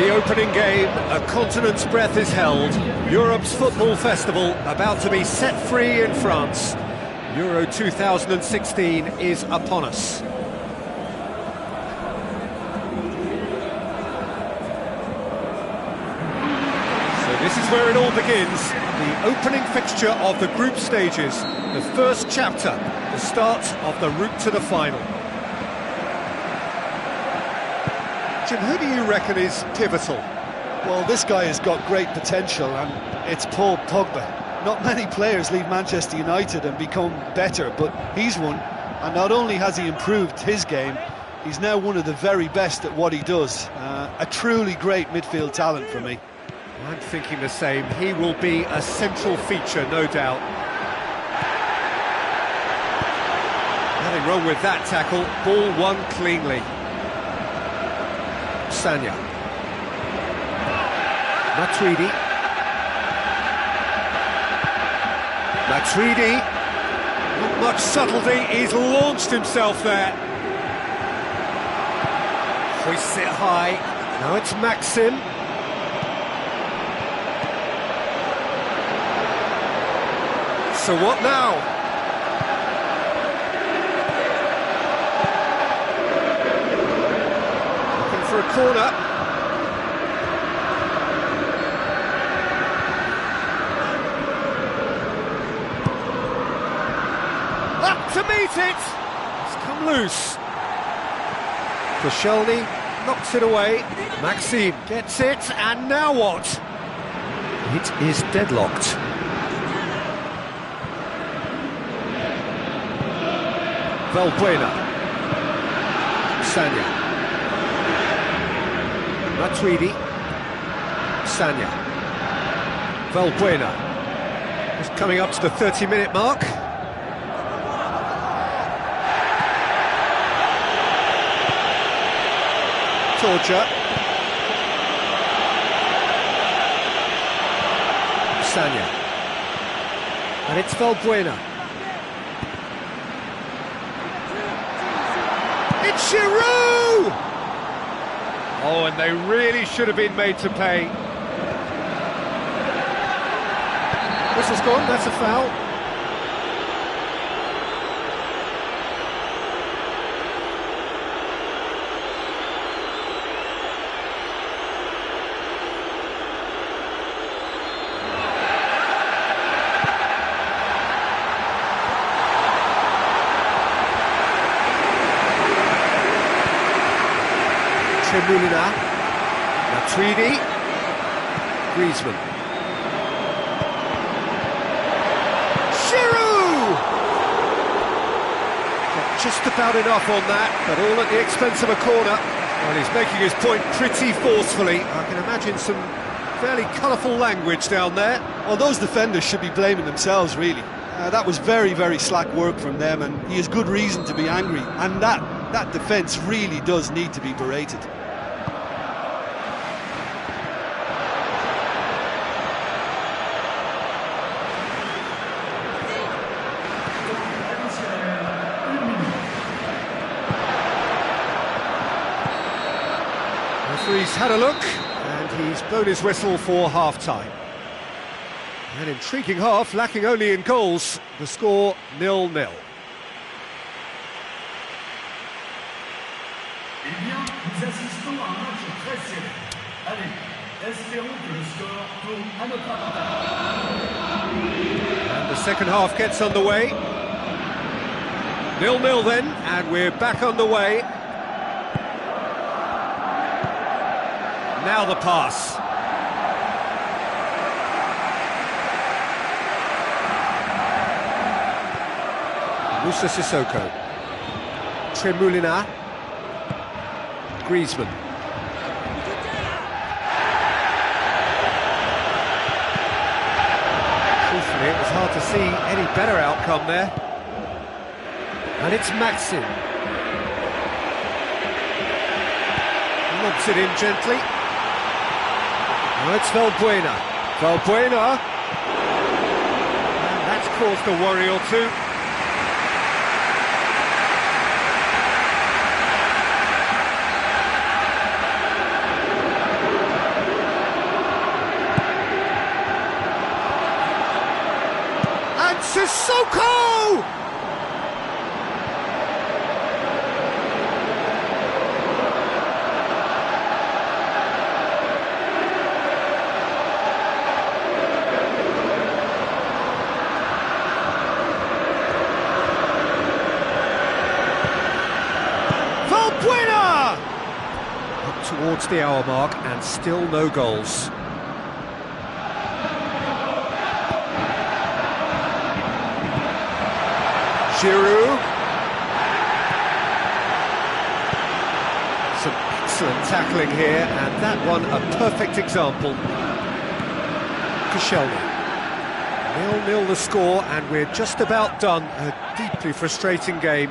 The opening game, a continent's breath is held. Europe's football festival about to be set free in France. Euro 2016 is upon us. So this is where it all begins. The opening fixture of the group stages. The first chapter, the start of the route to the final. Jim, who do you reckon is pivotal? Well, this guy has got great potential, and it's Paul Pogba. Not many players leave Manchester United and become better, but he's one. And not only has he improved his game, he's now one of the very best at what he does. A truly great midfield talent for me. I'm thinking the same. He will be a central feature, no doubt. Nothing wrong with that tackle. Ball won cleanly. Sanya. Matuidi. Matuidi. Not much subtlety, he's launched himself there. Hoists it high. Now it's Maxim. So what now? Looking for a corner. Up to meet it! It's come loose. Koscielny knocks it away. Maxime gets it, and now what? It is deadlocked. Valbuena. Sanya. Matuidi. Sanya. Valbuena. Just coming up to the 30-minute mark. Torture. Sanya. And it's Valbuena. It's Giroud! Oh, and they really should have been made to pay. Whistle's gone, that's a foul. Tremulina, Matuidi, Griezmann. Giroud! Got just about enough on that, but all at the expense of a corner. Well, he's making his point pretty forcefully. I can imagine some fairly colourful language down there. Well, those defenders should be blaming themselves, really. That was very, very slack work from them, and he has good reason to be angry. And that defence really does need to be berated. Referee's had a look, and he's blown his whistle for half-time. An intriguing half, lacking only in goals. The score 0-0. Eh bien, nous assistons à un match très serré. Allez, espérons que le score tourne à notre avantage. And the second half gets underway. 0-0 then, and we're back on the way. Now the pass. Moussa Sissoko. Tremulina. Griezmann. Truthfully, it was hard to see any better outcome there. And it's Maxim. Lobs it in gently. Now it's Valbuena. Valbuena. And that's caused a worry or two. Sissoko! Valbuena! Up towards the hour mark and still no goals. Giroud. Some excellent tackling here, and that one a perfect example. Koscielny. 0-0 the score, and we're just about done. A deeply frustrating game.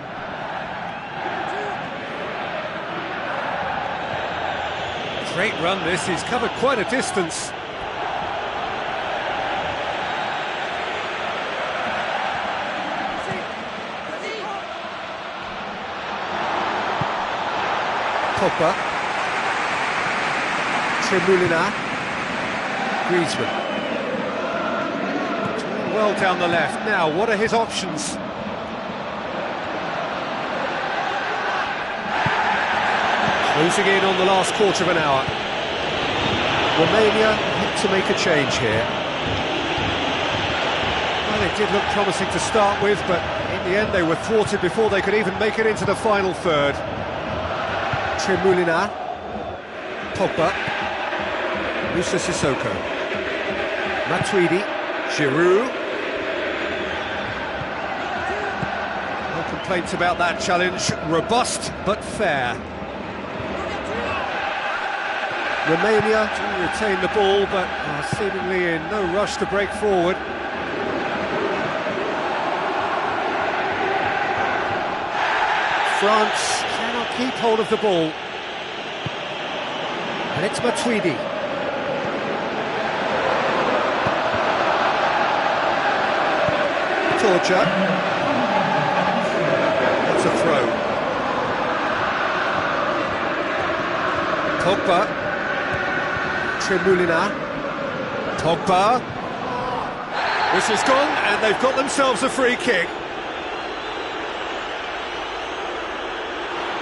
Great run this, he's covered quite a distance. Pogba, Tremulina, Griezmann. Well down the left. Now, what are his options? Closing in on the last quarter of an hour. Romania look to make a change here. Well, it did look promising to start with, but in the end they were thwarted before they could even make it into the final third. Tremulina, Pogba, Moussa Sissoko, Matuidi, Giroud. No complaints about that challenge, robust but fair. Romania do retain the ball, but are seemingly in no rush to break forward. France cannot keep hold of the ball. And it's Matuidi. Torture. That's a throw. Pogba. Tremulina. Pogba. Whistle's gone, and they've got themselves a free kick.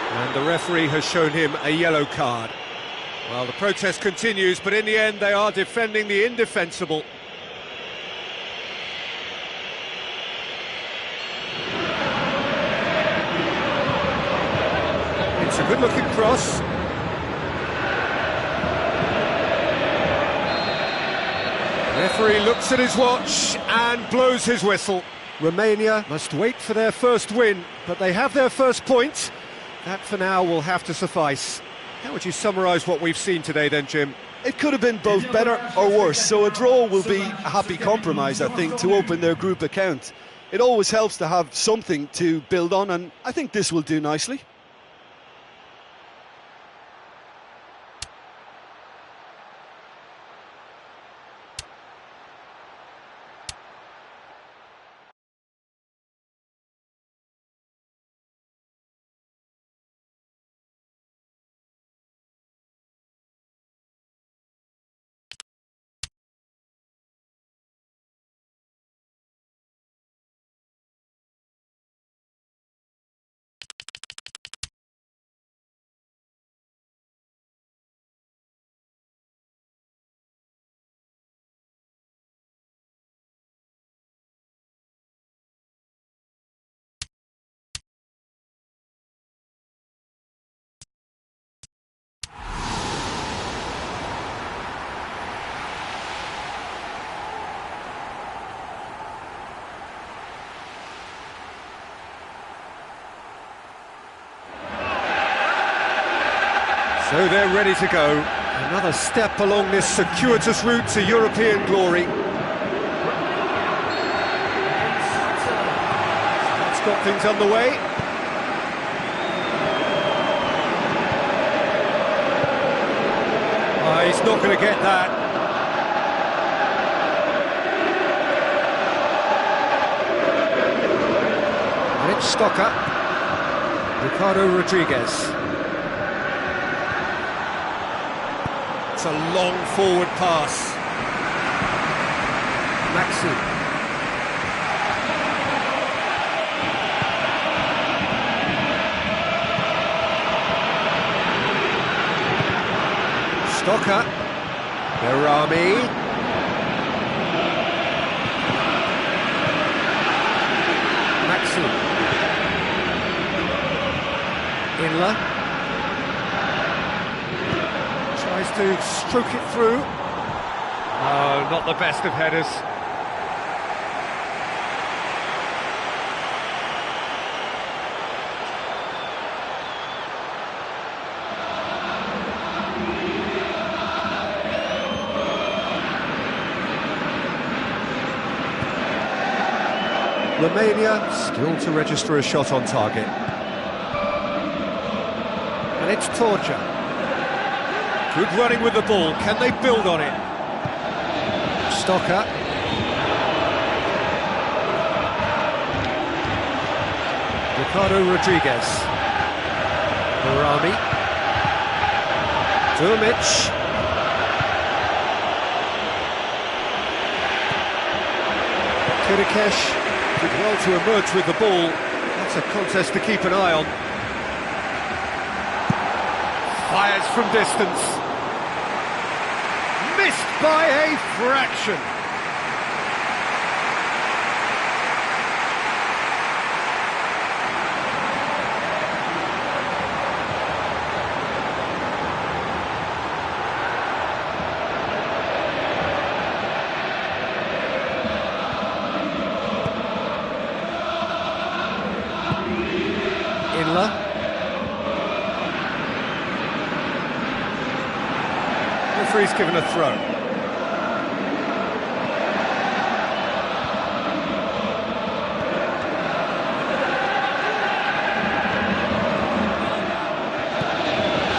And the referee has shown him a yellow card. Well, the protest continues, but in the end they are defending the indefensible. It's a good-looking cross. The referee looks at his watch and blows his whistle. Romania must wait for their first win, but they have their first point. That for now will have to suffice. How would you summarise what we've seen today then, Jim? It could have been both better or worse, so a draw will be a happy compromise, I think, to open their group account. It always helps to have something to build on, and I think this will do nicely. So they're ready to go. Another step along this circuitous route to European glory. That's got things underway. He's not going to get that. Rich Stocker. Ricardo Rodriguez. It's a long forward pass. Maxi. Stocker. Berami. Maxi. Inler. Tries to stroke it through. No, not the best of headers. Romania still to register a shot on target. And it's Torja. Good running with the ball. Can they build on it? Stocker. Ricardo Rodriguez. Berami. Durmic. Kirikesh did well to emerge with the ball. That's a contest to keep an eye on. Fires from distance. Missed by a fraction. Inler. Referee's given a throw.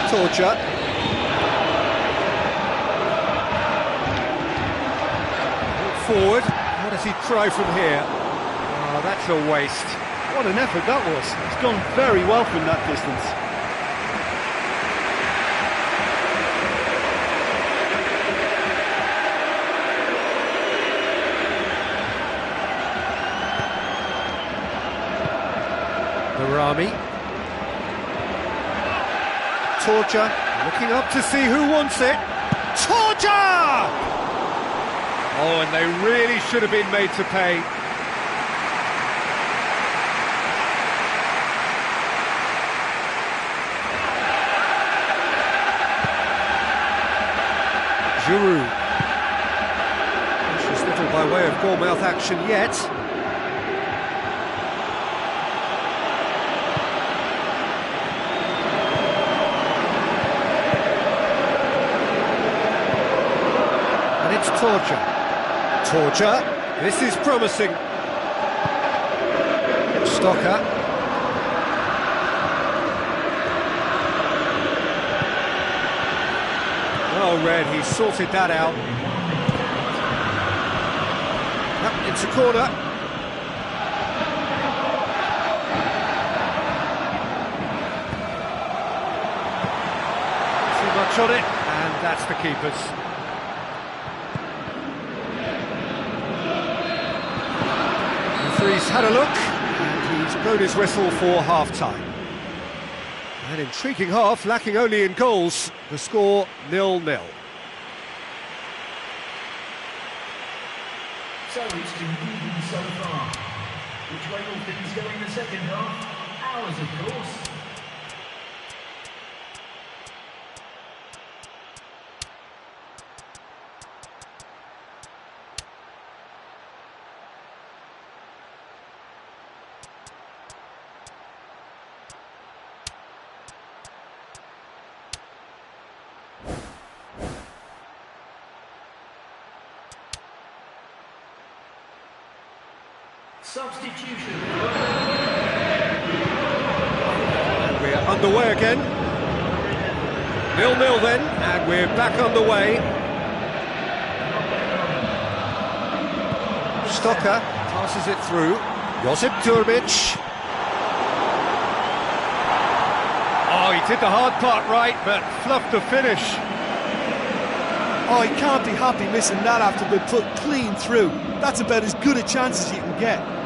Torja. Forward. What does he try from here? Oh, that's a waste. What an effort that was. It's gone very well from that distance. Berami. Torja looking up to see who wants it. Torja! Oh, and they really should have been made to pay. Giroud. Precious little by way of goalmouth action yet. And it's Torja. Torja. This is promising. Stocker. Oh, Red, he sorted that out. Yep, it's a corner. Too much on it, and that's the keeper's. Referee's had a look, and he's blown his whistle for half-time. An intriguing half, lacking only in goals. The score 0-0. So it's been even so far. Which way will things go in the second half? Ours, of course. Substitution. And we're underway again. 0-0 then, and we're back underway. Stocker passes it through. Josip Durmic. Oh, he did the hard part right, but fluffed the finish. Oh, he can't be happy missing that after being put clean through. That's about as good a chance as you can get.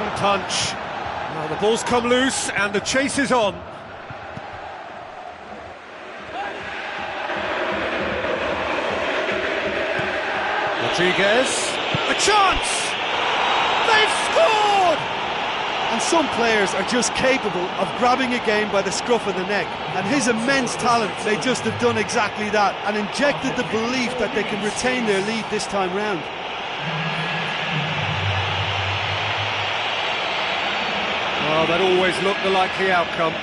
strong punch. Now the ball's come loose and the chase is on. Rodriguez, a chance! They've scored! And some players are just capable of grabbing a game by the scruff of the neck, and his immense talent, they just have done exactly that and injected the belief that they can retain their lead this time round. Well, that always looked the likely outcome.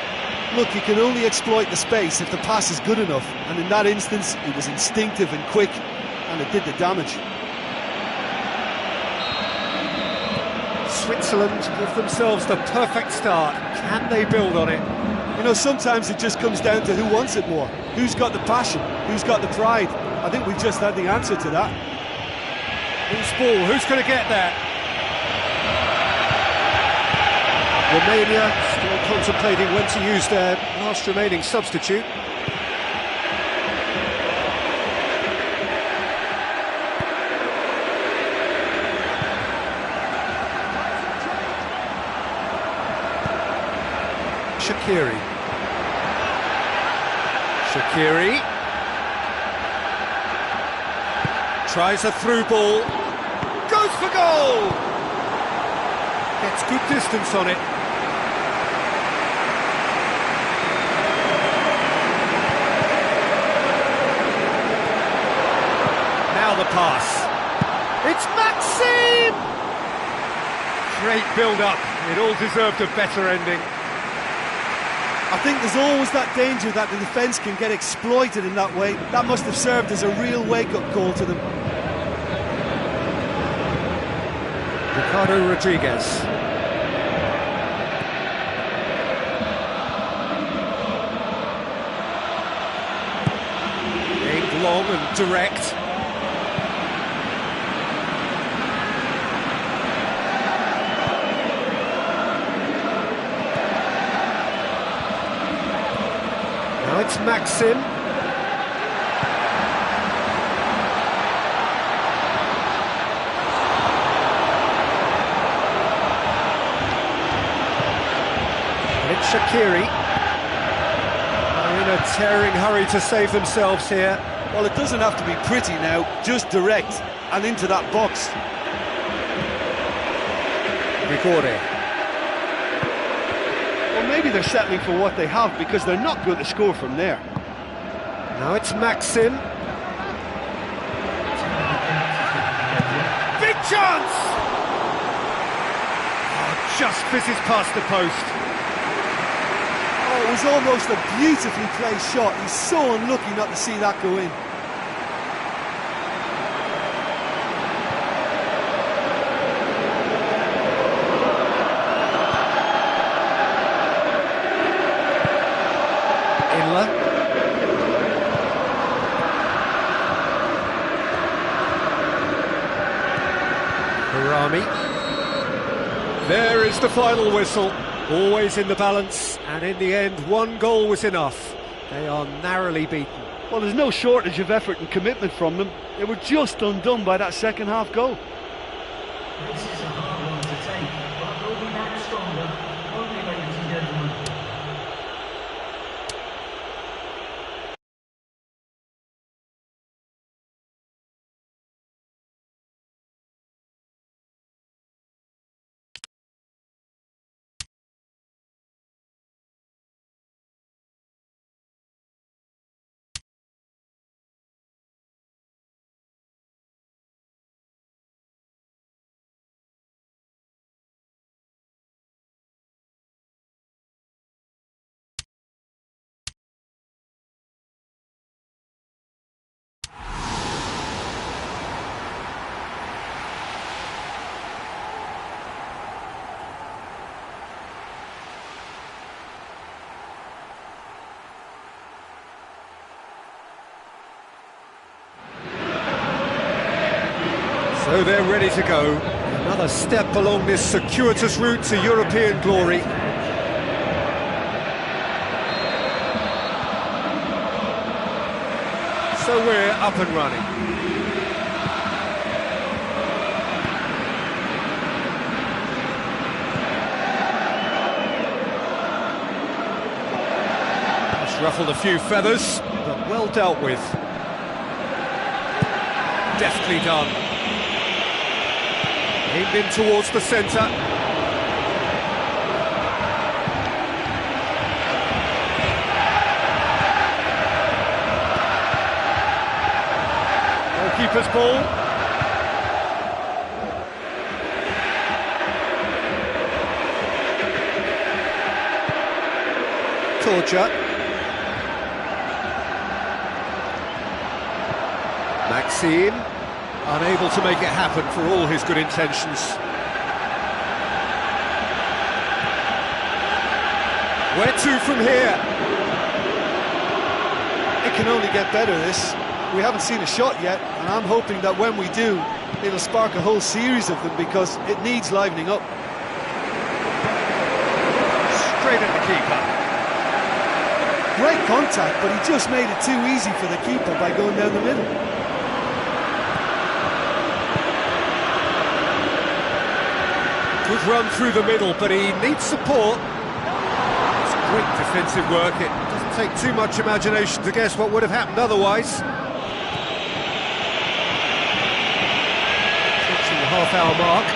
Look, he can only exploit the space if the pass is good enough, and in that instance it was instinctive and quick, and it did the damage. Switzerland give themselves the perfect start. Can they build on it? You know, sometimes it just comes down to who wants it more. Who's got the passion? Who's got the pride? I think we've just had the answer to that. Loose ball, who's going to get that? Romania still contemplating when to use their last remaining substitute. Shaqiri tries a through ball, goes for goal! Gets good distance on it. Now the pass. It's Maxim! Great build-up. It all deserved a better ending. I think there's always that danger that the defence can get exploited in that way. That must have served as a real wake-up call to them. Ricardo Rodriguez. Aimed long and direct. Now it's Maxim. And it's Shaqiri. They're in a tearing hurry to save themselves here. Well, it doesn't have to be pretty now, just direct and into that box. Rigore. Well, maybe they're settling for what they have because they're not going to score from there. Now it's Maxim. Big chance! Oh, just fizzes past the post. Oh, it was almost a beautifully placed shot. He's so unlucky not to see that go in. There is the final whistle, always in the balance, and in the end one goal was enough. They are narrowly beaten. Well, there's no shortage of effort and commitment from them. They were just undone by that second half goal. This is a hard one to take, but they'll be back stronger, won't they, ladies and gentlemen? So they're ready to go. Another step along this circuitous route to European glory. So we're up and running. It's ruffled a few feathers, but well dealt with. Deftly done. Aimed in towards the centre. Goalkeeper's ball. Torture. Maxime, unable to make it happen for all his good intentions. Where to from here? It can only get better, this. We haven't seen a shot yet, and I'm hoping that when we do, it'll spark a whole series of them, because it needs livening up. Straight at the keeper. Great contact, but he just made it too easy for the keeper by going down the middle. Good run through the middle, but he needs support. It's great defensive work. It doesn't take too much imagination to guess what would have happened otherwise. Approaching the half-hour mark.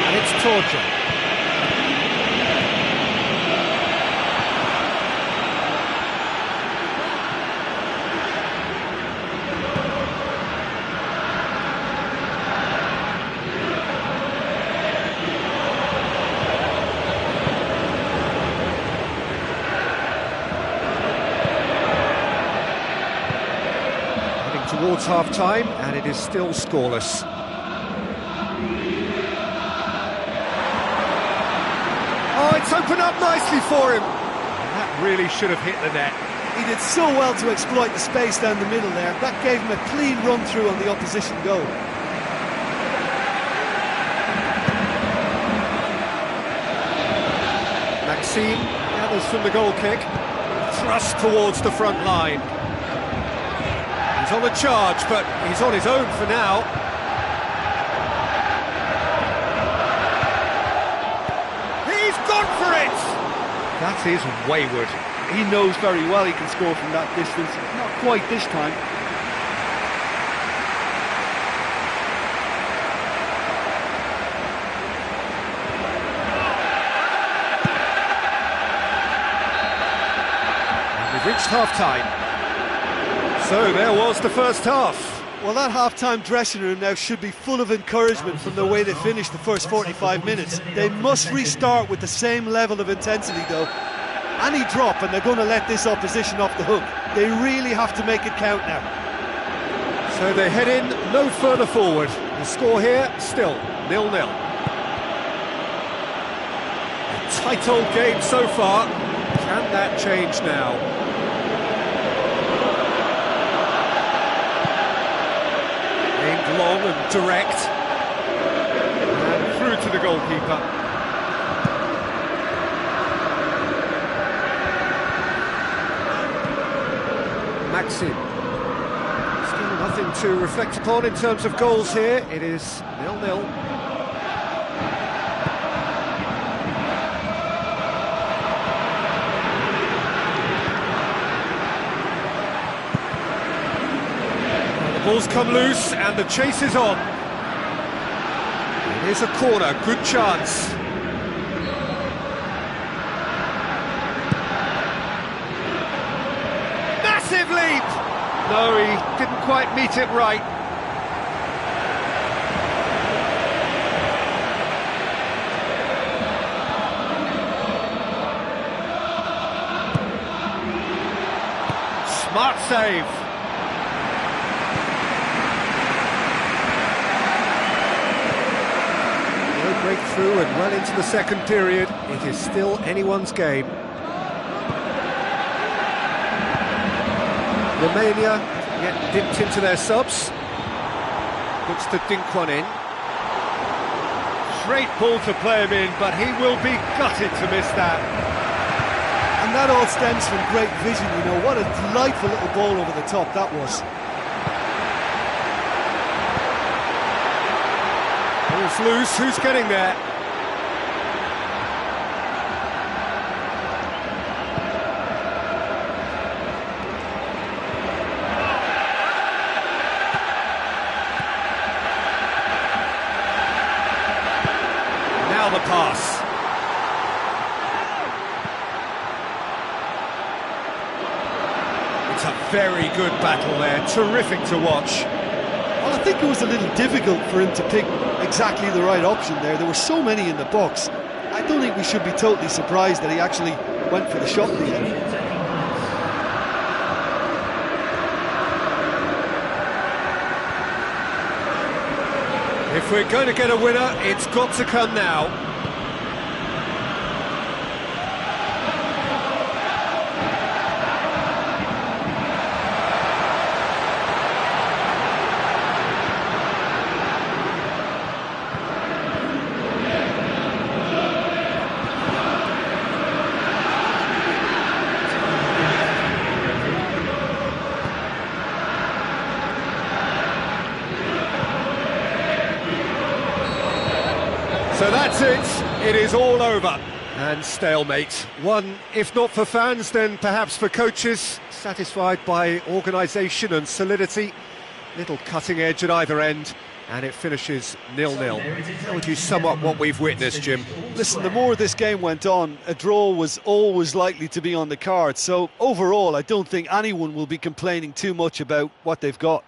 And it's Torture. Towards half-time, and it is still scoreless. Oh, it's opened up nicely for him. That really should have hit the net. He did so well to exploit the space down the middle there. That gave him a clean run-through on the opposition goal. Maxime gathers from the goal kick. Thrust towards the front line. He's on a charge, but he's on his own for now. He's gone for it! That is wayward. He knows very well he can score from that distance. Not quite this time. And we've reached half-time. So there was the first half. Well, that half-time dressing room now should be full of encouragement from the way they finished the first 45 minutes. They must restart with the same level of intensity, though. Any drop and they're going to let this opposition off the hook. They really have to make it count now. So they head in no further forward. The score here, still 0-0. A tight old game so far. Can that change now? Long and direct, and through to the goalkeeper. Maxime. Still nothing to reflect upon in terms of goals here. It is 0-0. Ball's come loose and the chase is on. Here's a corner, good chance. Massive leap! No, he didn't quite meet it right. Smart save. Breakthrough and well into the second period. It is still anyone's game. Romania get dipped into their subs. Looks to dink one in. Great ball to play him in, but he will be gutted to miss that. And that all stems from great vision, you know. What a delightful little ball over the top that was. Ball's loose, who's getting there? Very good battle there, terrific to watch. Well, I think it was a little difficult for him to pick exactly the right option there. There were so many in the box. I don't think we should be totally surprised that he actually went for the shot in the end. If we're going to get a winner, it's got to come now. So that's it, it is all over. And stalemate. One, if not for fans, then perhaps for coaches, satisfied by organisation and solidity. Little cutting edge at either end, and it finishes 0-0. How would you sum up what we've witnessed, Jim? Listen, the more this game went on, a draw was always likely to be on the card. So overall, I don't think anyone will be complaining too much about what they've got.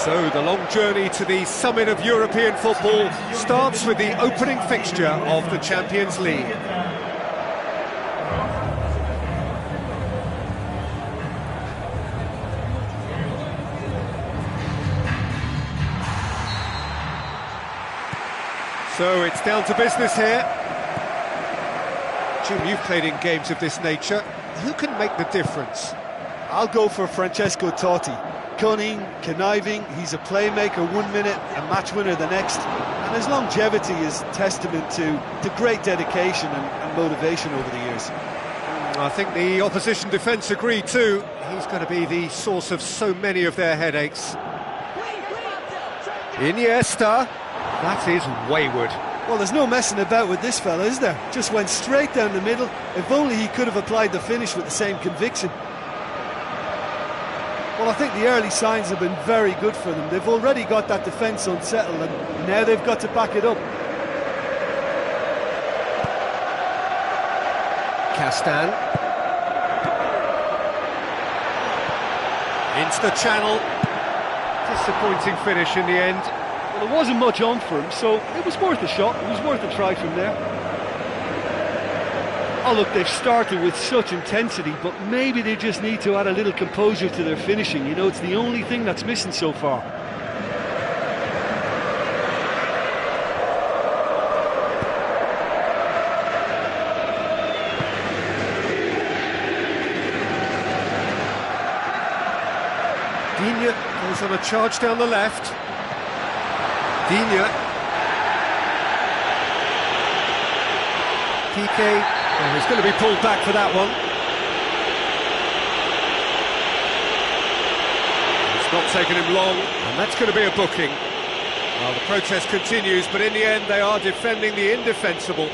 So the long journey to the summit of European football starts with the opening fixture of the Champions League. So it's down to business here. Jim, you've played in games of this nature. Who can make the difference? I'll go for Francesco Totti. Cunning, conniving, he's a playmaker 1 minute, a match winner the next, and his longevity is testament to great dedication and motivation over the years. I think the opposition defence agree too. He's going to be the source of so many of their headaches. Iniesta, that is wayward. Well, there's no messing about with this fella, is there? Just went straight down the middle. If only he could have applied the finish with the same conviction. Well, I think the early signs have been very good for them. They've already got that defence unsettled, and now they've got to back it up. Castan. Into the channel. Disappointing finish in the end. Well, there wasn't much on for him, so it was worth a shot. It was worth a try from there. Oh, look, they've started with such intensity, but maybe they just need to add a little composure to their finishing. You know, it's the only thing that's missing so far. Digne goes on a charge down the left. Digne. Piqué, well, he's going to be pulled back for that one. It's not taken him long, and that's going to be a booking. Well, the protest continues, but in the end they are defending the indefensible.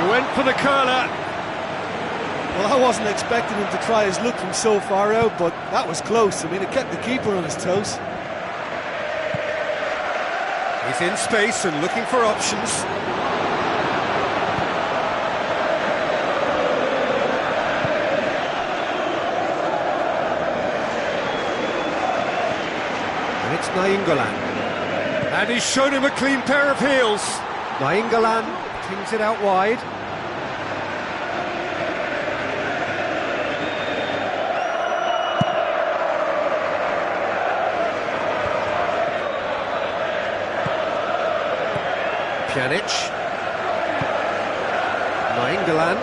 Went for the curler. Well, I wasn't expecting him to try his luck from so far out, but that was close. I mean, it kept the keeper on his toes. He's in space and looking for options. And it's Nainggolan. And he's shown him a clean pair of heels. Nainggolan pings it out wide. Pjanic. Nainggolan.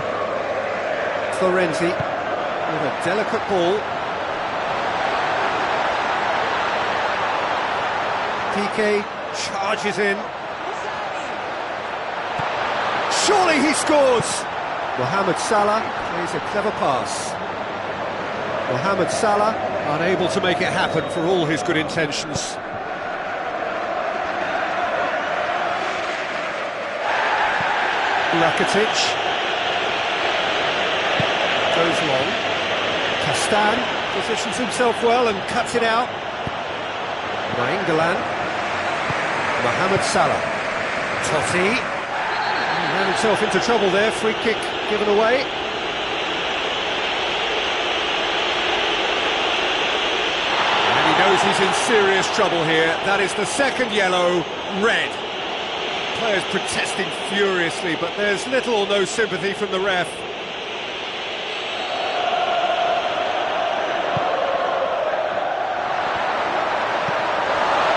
Florenzi with a delicate ball. Piqué charges in. Surely he scores! Mohamed Salah plays a clever pass. Mohamed Salah unable to make it happen for all his good intentions. Rakitic goes long. Castan positions himself well and cuts it out. Nainggolan. Mohamed Salah. Totti. He ran himself into trouble there. Free kick given away. And he knows he's in serious trouble here. That is the second yellow, red. Players protesting furiously, but there's little or no sympathy from the ref.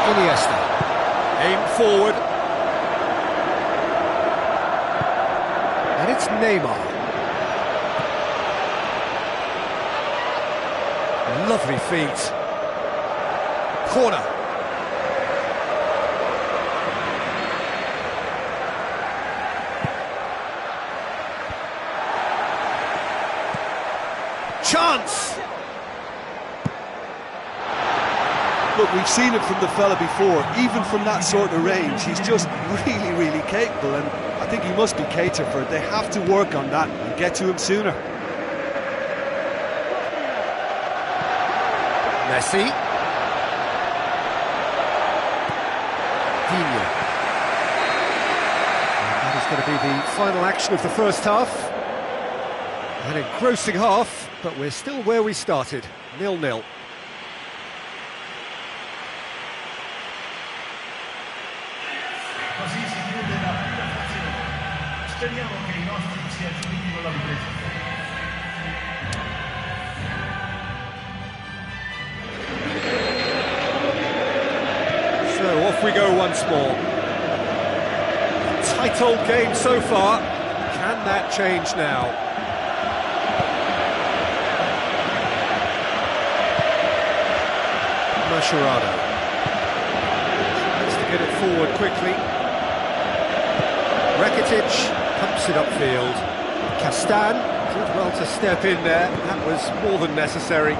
Iniesta, aim forward. And it's Neymar. Lovely feet. Corner. Chance! Look, we've seen it from the fella before. Even from that sort of range, he's just really, really capable, and I think he must be catered for it. They have to work on that and get to him sooner. Messi. Digne. And that is going to be the final action of the first half. An engrossing half, but we're still where we started, 0-0. Così si chiude la prima frazione. Speriamo che i nostri si aggiudichino la ripresa. So off we go once more. Tight old game so far. Can that change now? Mascherano tries to get it forward quickly. Rakitic pumps it upfield. Castan did well to step in there. That was more than necessary.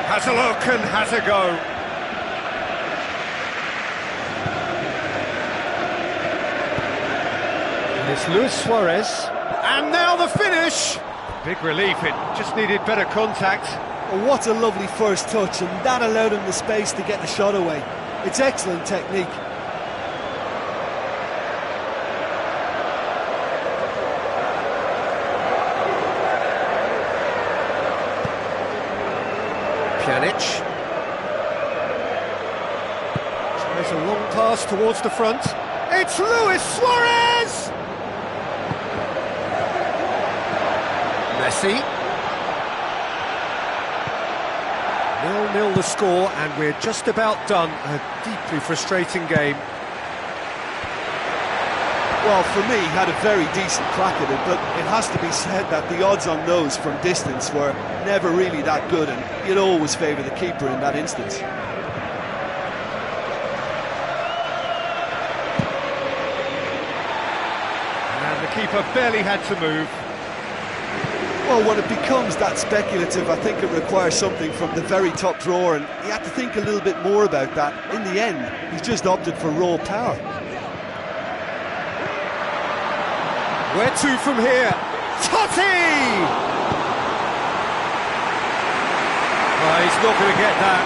Has a look and has a go. And it's Luis Suarez. And now the finish! Big relief, it just needed better contact. Oh, what a lovely first touch, and that allowed him the space to get the shot away. It's excellent technique. Pjanic. Tries a long pass towards the front. It's Luis Suarez! Messi. 0-0 the score, and we're just about done. A deeply frustrating game. Well, for me, he had a very decent crack at it, but it has to be said that the odds on those from distance were never really that good, and you'd always favour the keeper in that instance. And the keeper barely had to move. Well, when it becomes that speculative, I think it requires something from the very top drawer, and you have to think a little bit more about that. In the end, he's just opted for raw power. Where to from here? Totti! Oh, he's not going to get that.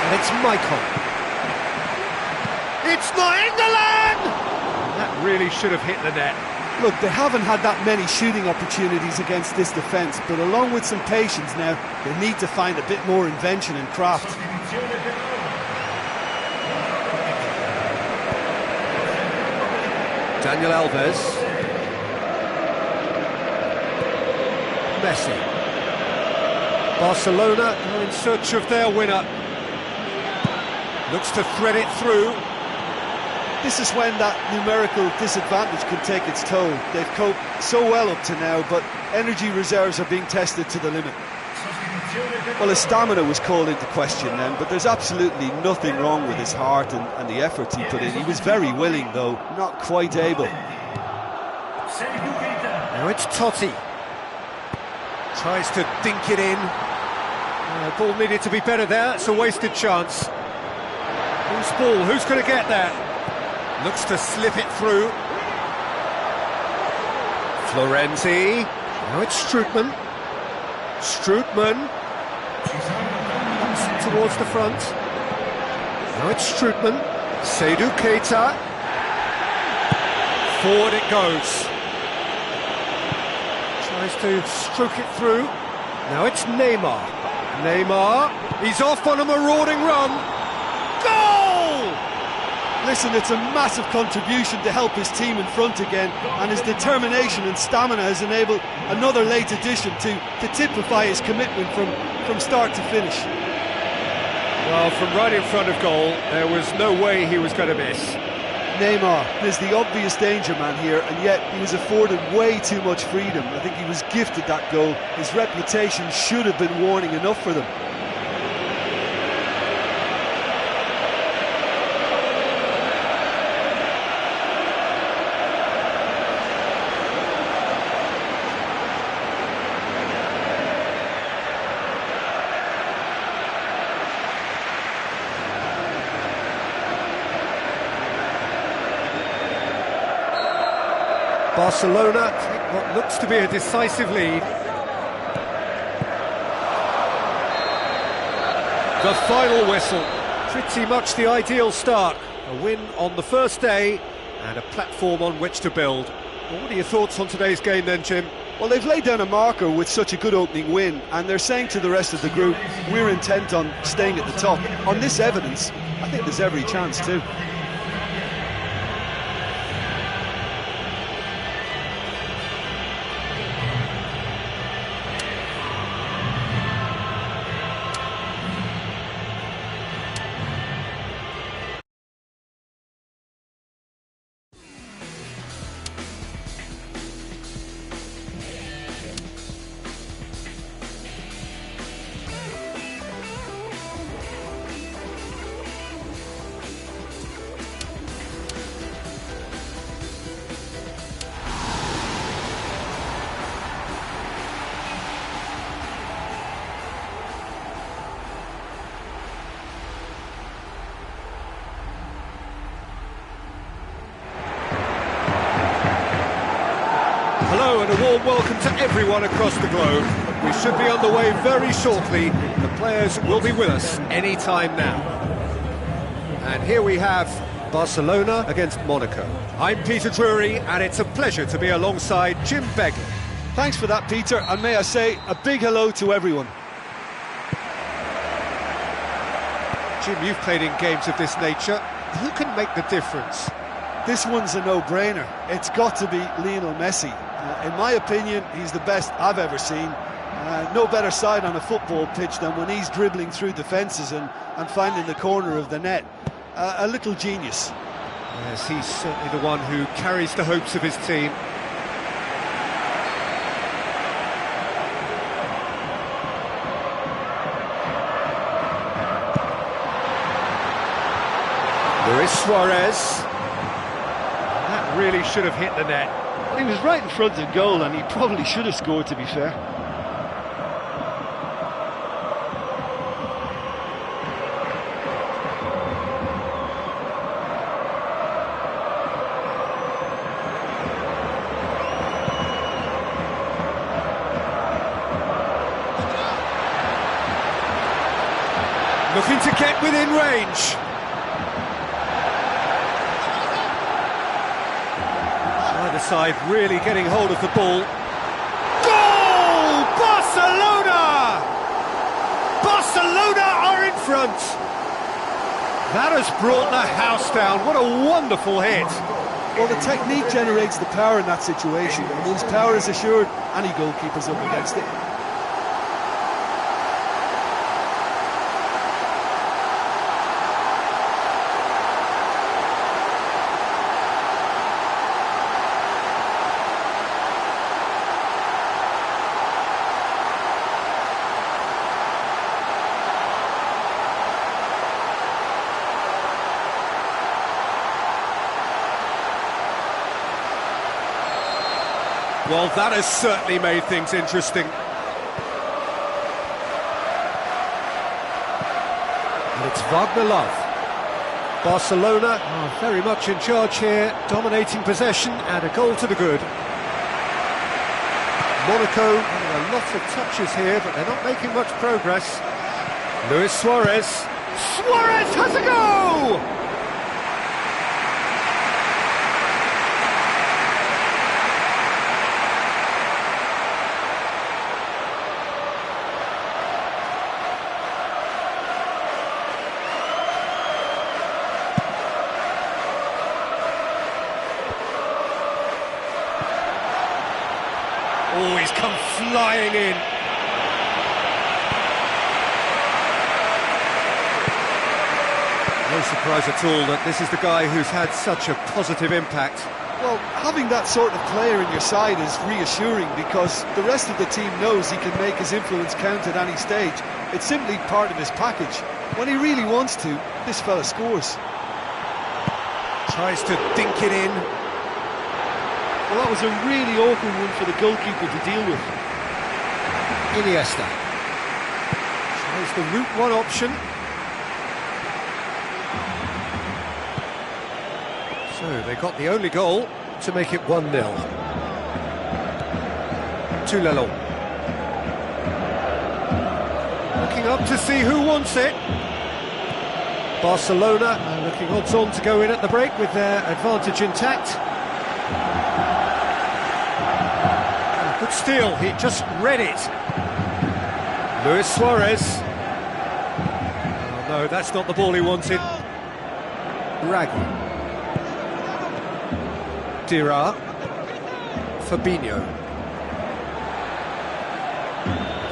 And it's Michael. It's not England! That really should have hit the net. Look, they haven't had that many shooting opportunities against this defence, but along with some patience now, they need to find a bit more invention and craft. Daniel Alves. Messi. Barcelona are in search of their winner. Looks to thread it through. This is when that numerical disadvantage can take its toll. They've coped so well up to now, but energy reserves are being tested to the limit. Well, his stamina was called into question then, but there's absolutely nothing wrong with his heart and the efforts he put in. He was very willing, though, not quite able. Now it's Totti. Tries to dink it in. Ball needed to be better there. It's a wasted chance. Who's ball? Who's going to get there? Looks to slip it through. Florenzi. Now it's Strootman. Strootman. Towards the front. Now it's Strootman. Seydou Keita. Forward it goes. Tries to stroke it through. Now it's Neymar. Neymar. He's off on a marauding run. Goal! Listen, it's a massive contribution to help his team in front again, and his determination and stamina has enabled another late addition to typify his commitment from start to finish. Well, from right in front of goal, there was no way he was going to miss. Neymar is the obvious danger man here, and yet he was afforded way too much freedom. I think he was gifted that goal. His reputation should have been warning enough for them. Barcelona take what looks to be a decisive lead. The final whistle. Pretty much the ideal start. A win on the first day and a platform on which to build. Well, what are your thoughts on today's game then, Jim? Well, they've laid down a marker with such a good opening win, and they're saying to the rest of the group, we're intent on staying at the top. On this evidence, I think there's every chance too. Hello and a warm welcome to everyone across the globe. We should be on the way very shortly. The players will be with us any time now. And here we have Barcelona against Monaco. I'm Peter Drury, and it's a pleasure to be alongside Jim Begley. Thanks for that, Peter, and may I say a big hello to everyone. Jim, you've played in games of this nature. Who can make the difference? This one's a no-brainer. It's got to be Lionel Messi. In my opinion, he's the best I've ever seen. No better side on a football pitch than when he's dribbling through defences and finding the corner of the net. A little genius. Yes, he's certainly the one who carries the hopes of his team. Luis Suarez. That really should have hit the net. He was right in front of goal and he probably should have scored, to be fair. Looking to get within range. Either side really getting hold of the ball. Goal! Barcelona! Barcelona are in front. That has brought the house down. What a wonderful hit. Well, the technique generates the power in that situation. And once power is assured, any goalkeeper's up against it. Well, that has certainly made things interesting. And it's Wagner Love. Barcelona are very much in charge here, dominating possession and a goal to the good. Monaco having a lot of touches here, but they're not making much progress. Luis Suarez. Suarez has a go! Oh, he's come flying in. No surprise at all that this is the guy who's had such a positive impact. Well, having that sort of player in your side is reassuring because the rest of the team knows he can make his influence count at any stage. It's simply part of his package. When he really wants to, this fella scores. Tries to dink it in. Well, that was a really awkward one for the goalkeeper to deal with. Iniesta. Tries the route one option. So they got the only goal to make it 1-0. To Lelon. Looking up to see who wants it. Barcelona are looking odds-on to go in at the break with their advantage intact. Good steal, he just read it. Luis Suarez. Oh no, that's not the ball he wanted. Raggi. Dira. Fabinho.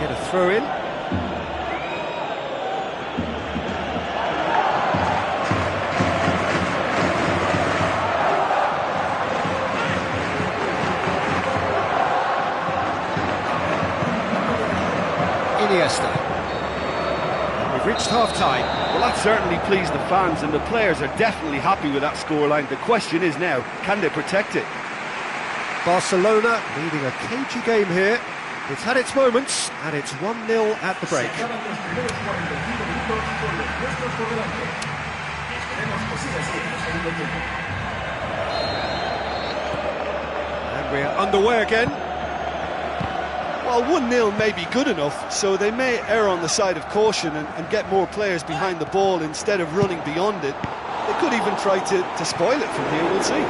Get a throw in. Iniesta. We've reached half-time. Well, that certainly pleased the fans, and the players are definitely happy with that scoreline. The question is now, can they protect it? Barcelona leading a cagey game here. It's had its moments, and it's 1-0 at the break. And We're underway again. Well, 1-0 may be good enough, so they may err on the side of caution and get more players behind the ball instead of running beyond it. They could even try to spoil it from here, we'll see.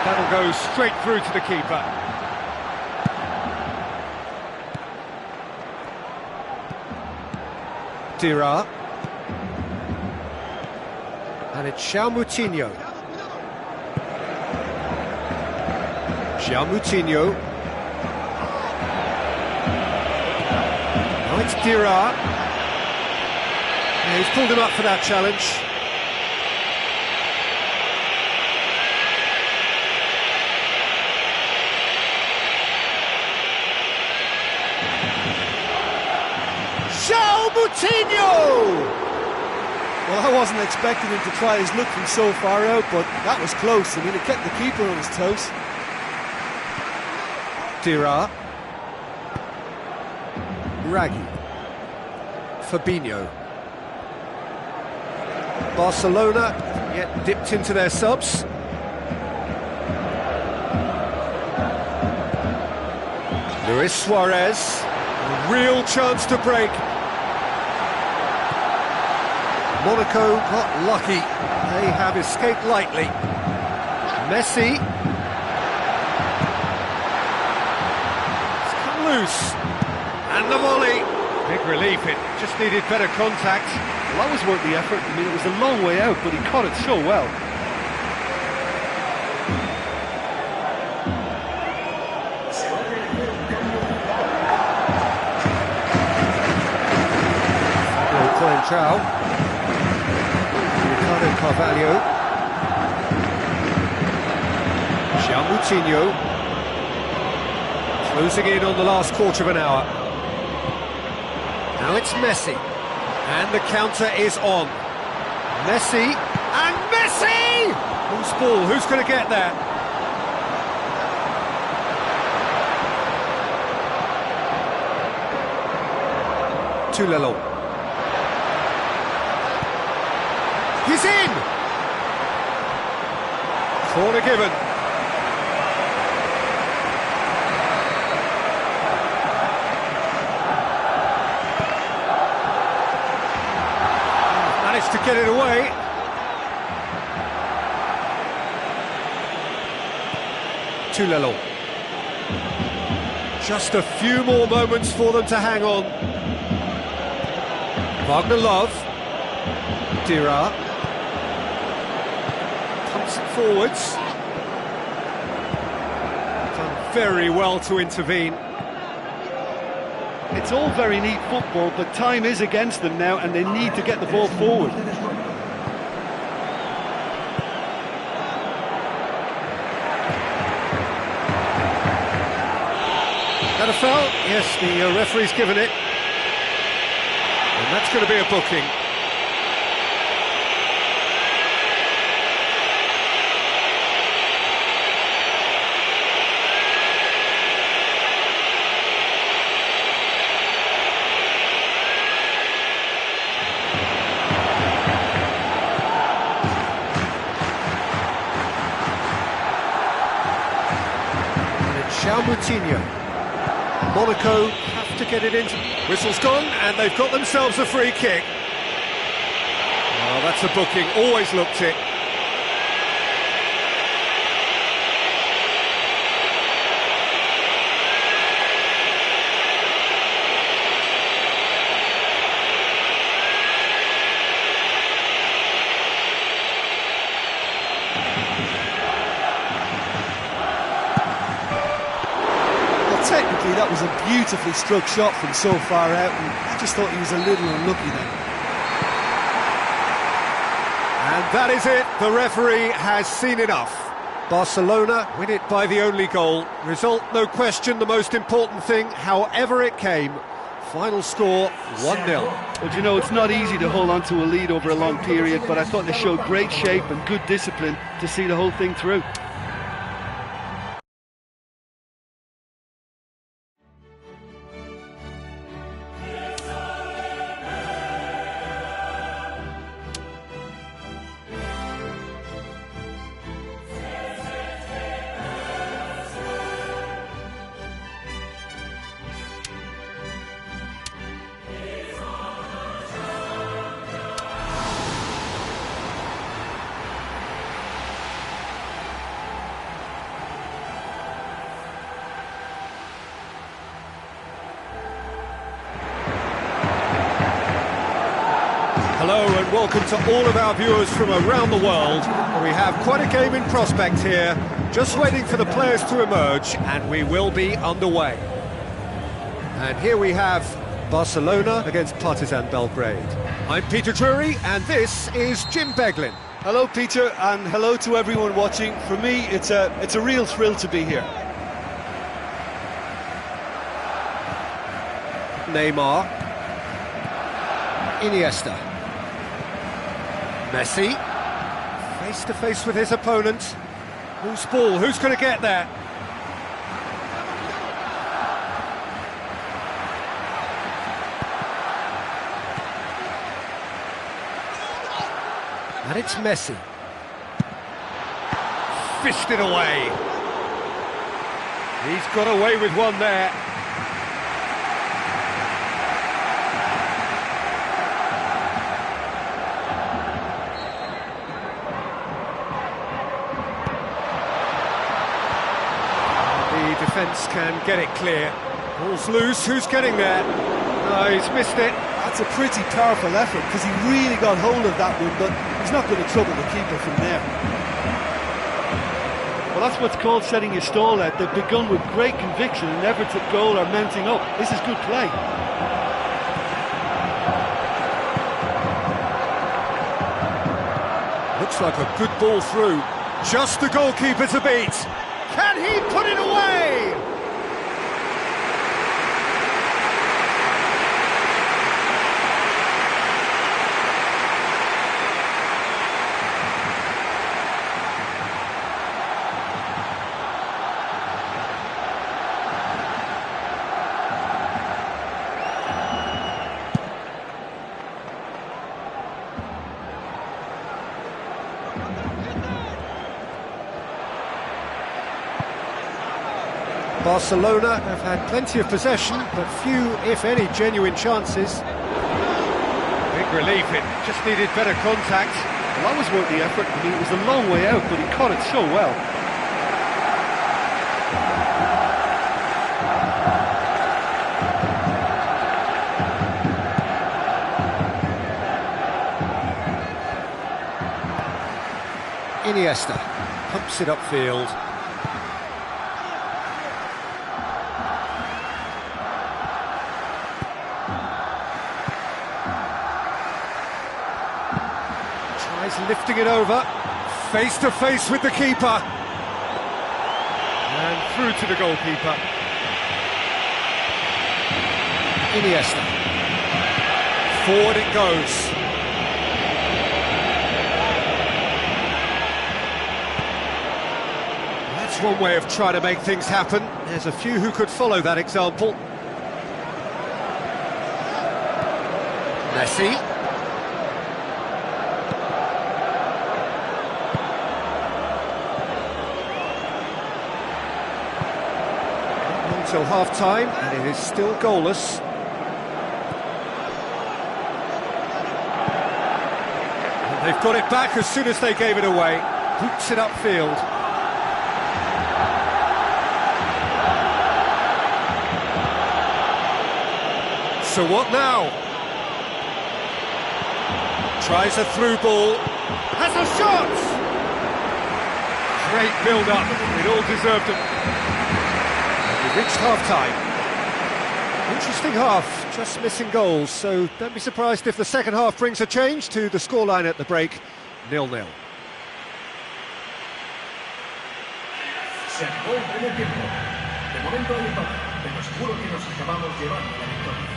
That'll go straight through to the keeper. Dira. And it's Moutinho. Moutinho. Now it's Dira. Yeah, he's pulled him up for that challenge. Moutinho! Well, I wasn't expecting him to try his luck from so far out, but that was close. I mean, it kept the keeper on his toes. Dira. Raggi. Fabinho. Barcelona yet dipped into their subs. Luis Suarez. A real chance to break. Monaco got lucky. They have escaped lightly. Messi. It's come loose. And the volley. Big relief, it just needed better contact. Well, that was worth the effort. I mean, it was a long way out, but he caught it so well. Trial. Ricardo Carvalho. Moutinho. Closing in on the last quarter of an hour. Now it's Messi. And the counter is on. Messi. And Messi! Who's ball? Who's going to get that? Toulelon. He's in! Corner given. Managed to get it away. Toulelon. Just a few more moments for them to hang on. Wagner Love. Dira. Forwards. Done very well to intervene. It's all very neat football, but time is against them now, and they need to get the ball forward. That a foul? Yes, the referee's given it. And that's going to be a booking. Moutinho. Monaco have to get it into... Whistle's gone, and they've got themselves a free kick. Oh, that's a booking, always looked it. Technically, that was a beautifully struck shot from so far out, and I just thought he was a little unlucky then. And that is it. The referee has seen enough. Barcelona win it by the only goal. Result, no question, the most important thing, however it came. Final score 1-0. Well, you know, it's not easy to hold on to a lead over a long period, but I thought they showed great shape and good discipline to see the whole thing through. Hello and welcome to all of our viewers from around the world. We have quite a game in prospect here, just waiting for the players to emerge, and we will be underway. And here we have Barcelona against Partizan Belgrade. I'm Peter Drury, and this is Jim Beglin. Hello, Peter, and hello to everyone watching. For me, it's a real thrill to be here. Neymar. Iniesta. Messi, face to face with his opponent. Loose ball, who's going to get there? And it's Messi. Fished it away. He's got away with one there. Defence can get it clear. Ball's loose, who's getting there? No, he's missed it. That's a pretty powerful effort, because he really got hold of that one, but he's not going to trouble the keeper from there. Well, that's what's called setting your stall out. They've begun with great conviction and efforts at goal are mounting up. This is good play. Looks like a good ball through. Just the goalkeeper to beat. Can he put it away? Barcelona have had plenty of possession, but few, if any, genuine chances. Big relief, it just needed better contact. Well, that was worth the effort. I mean, it was a long way out, but he caught it so well. Iniesta pumps it upfield. Lifting it over, face to face with the keeper, and through to the goalkeeper. Iniesta, forward it goes. That's one way of trying to make things happen. There's a few who could follow that example. Messi. Until half-time, and it is still goalless. And they've got it back as soon as they gave it away. Boots it upfield. So what now? Tries a through ball. Has a shot! Great build-up. It all deserved it. We've reached half-time. Interesting half, just missing goals, so don't be surprised if the second half brings a change to the scoreline at the break, 0-0. Se acabó el primer tiempo. De momento hay empate, pero seguro que nos acabamos llevando la victoria.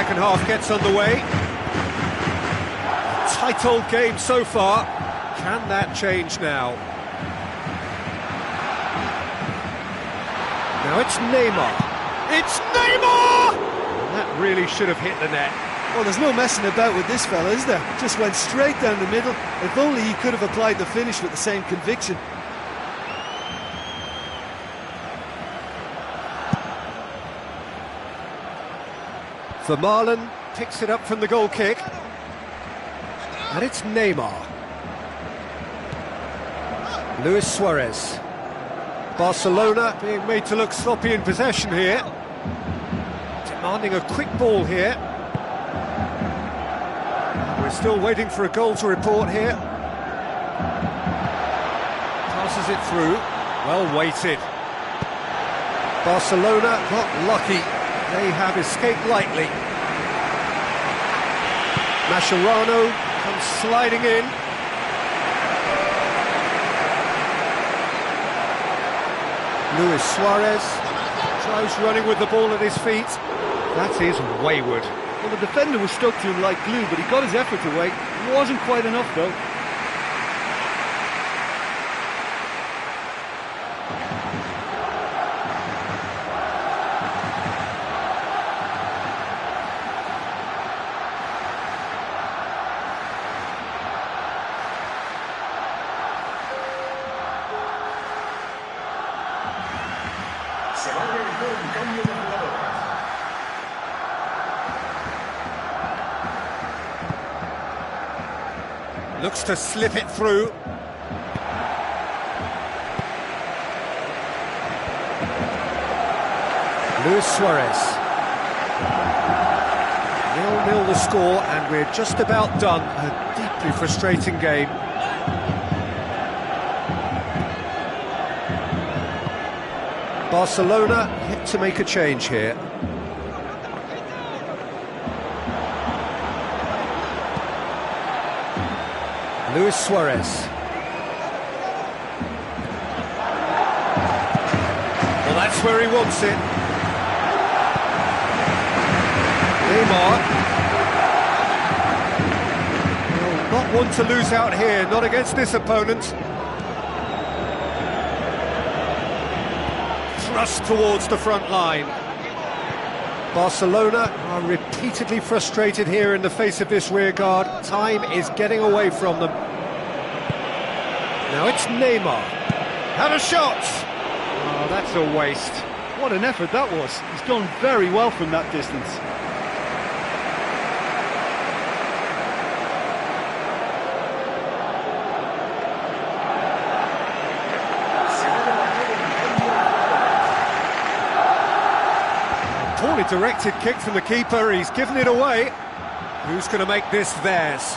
second half gets underway. A tight old game so far. Can that change now? Now it's Neymar. It's Neymar! And that really should have hit the net. Well, there's no messing about with this fella, is there? Just went straight down the middle. If only he could have applied the finish with the same conviction. Vermaelen picks it up from the goal kick. And it's Neymar. Luis Suarez. Barcelona being made to look sloppy in possession here. Demanding a quick ball here. We're still waiting for a goal to report here. Passes it through. Well weighted. Barcelona got lucky. They have escaped lightly. Mascherano comes sliding in. Luis Suarez tries running with the ball at his feet. That is wayward. Well, the defender was stuck to him like glue, but he got his effort away. It wasn't quite enough, though. Se va a realizar un cambio de jugadores. Looks to slip it through. Luis Suarez. 0-0 the score, and we're just about done. A deeply frustrating game. Barcelona yet to make a change here. Luis Suarez. Well, that's where he wants it. Neymar. Well, not one to lose out here, not against this opponent. Thrust towards the front line. Barcelona are repeatedly frustrated here in the face of this rearguard. Time is getting away from them. Now it's Neymar. Had a shot! Oh, that's a waste. What an effort that was. He's done very well from that distance. Poorly directed kick from the keeper, he's given it away. Who's going to make this theirs?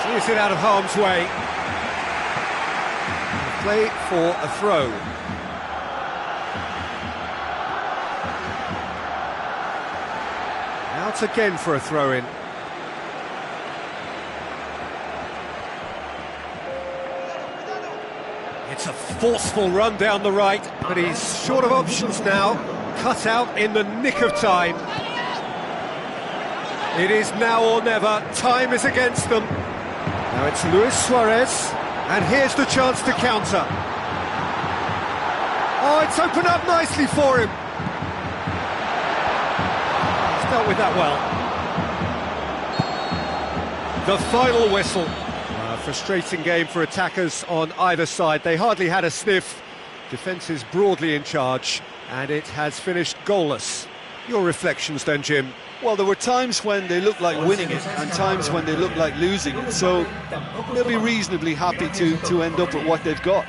Clears it out of harm's way. Play for a throw. Out again for a throw-in. It's a forceful run down the right, but he's short of options now. Cut out in the nick of time. It is now or never. Time is against them. Now it's Luis Suarez, and here's the chance to counter. Oh, it's opened up nicely for him. He's dealt with that well. The final whistle. A frustrating game for attackers on either side. They hardly had a sniff. Defence is broadly in charge, and it has finished goalless. Your reflections then, Jim? Well, there were times when they looked like winning it and times when they looked like losing it, so they'll be reasonably happy to end up with what they've got.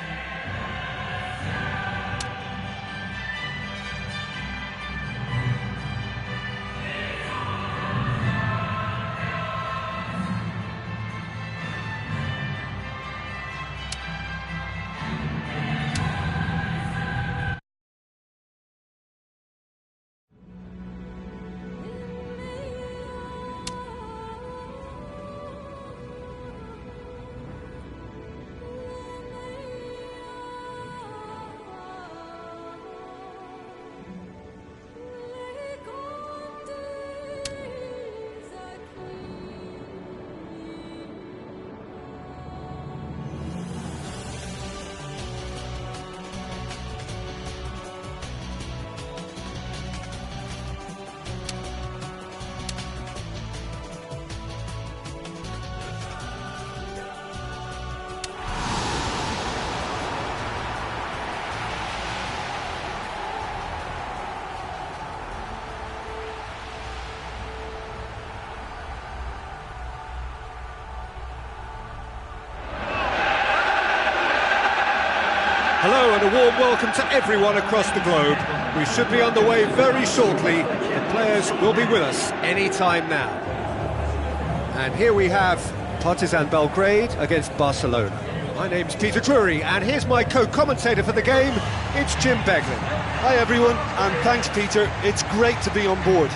Hello and a warm welcome to everyone across the globe. We should be on the way very shortly. The players will be with us any time now. And here we have Partizan Belgrade against Barcelona. My name's Peter Drury, and here's my co-commentator for the game. It's Jim Beglin. Hi everyone, and thanks Peter. It's great to be on board.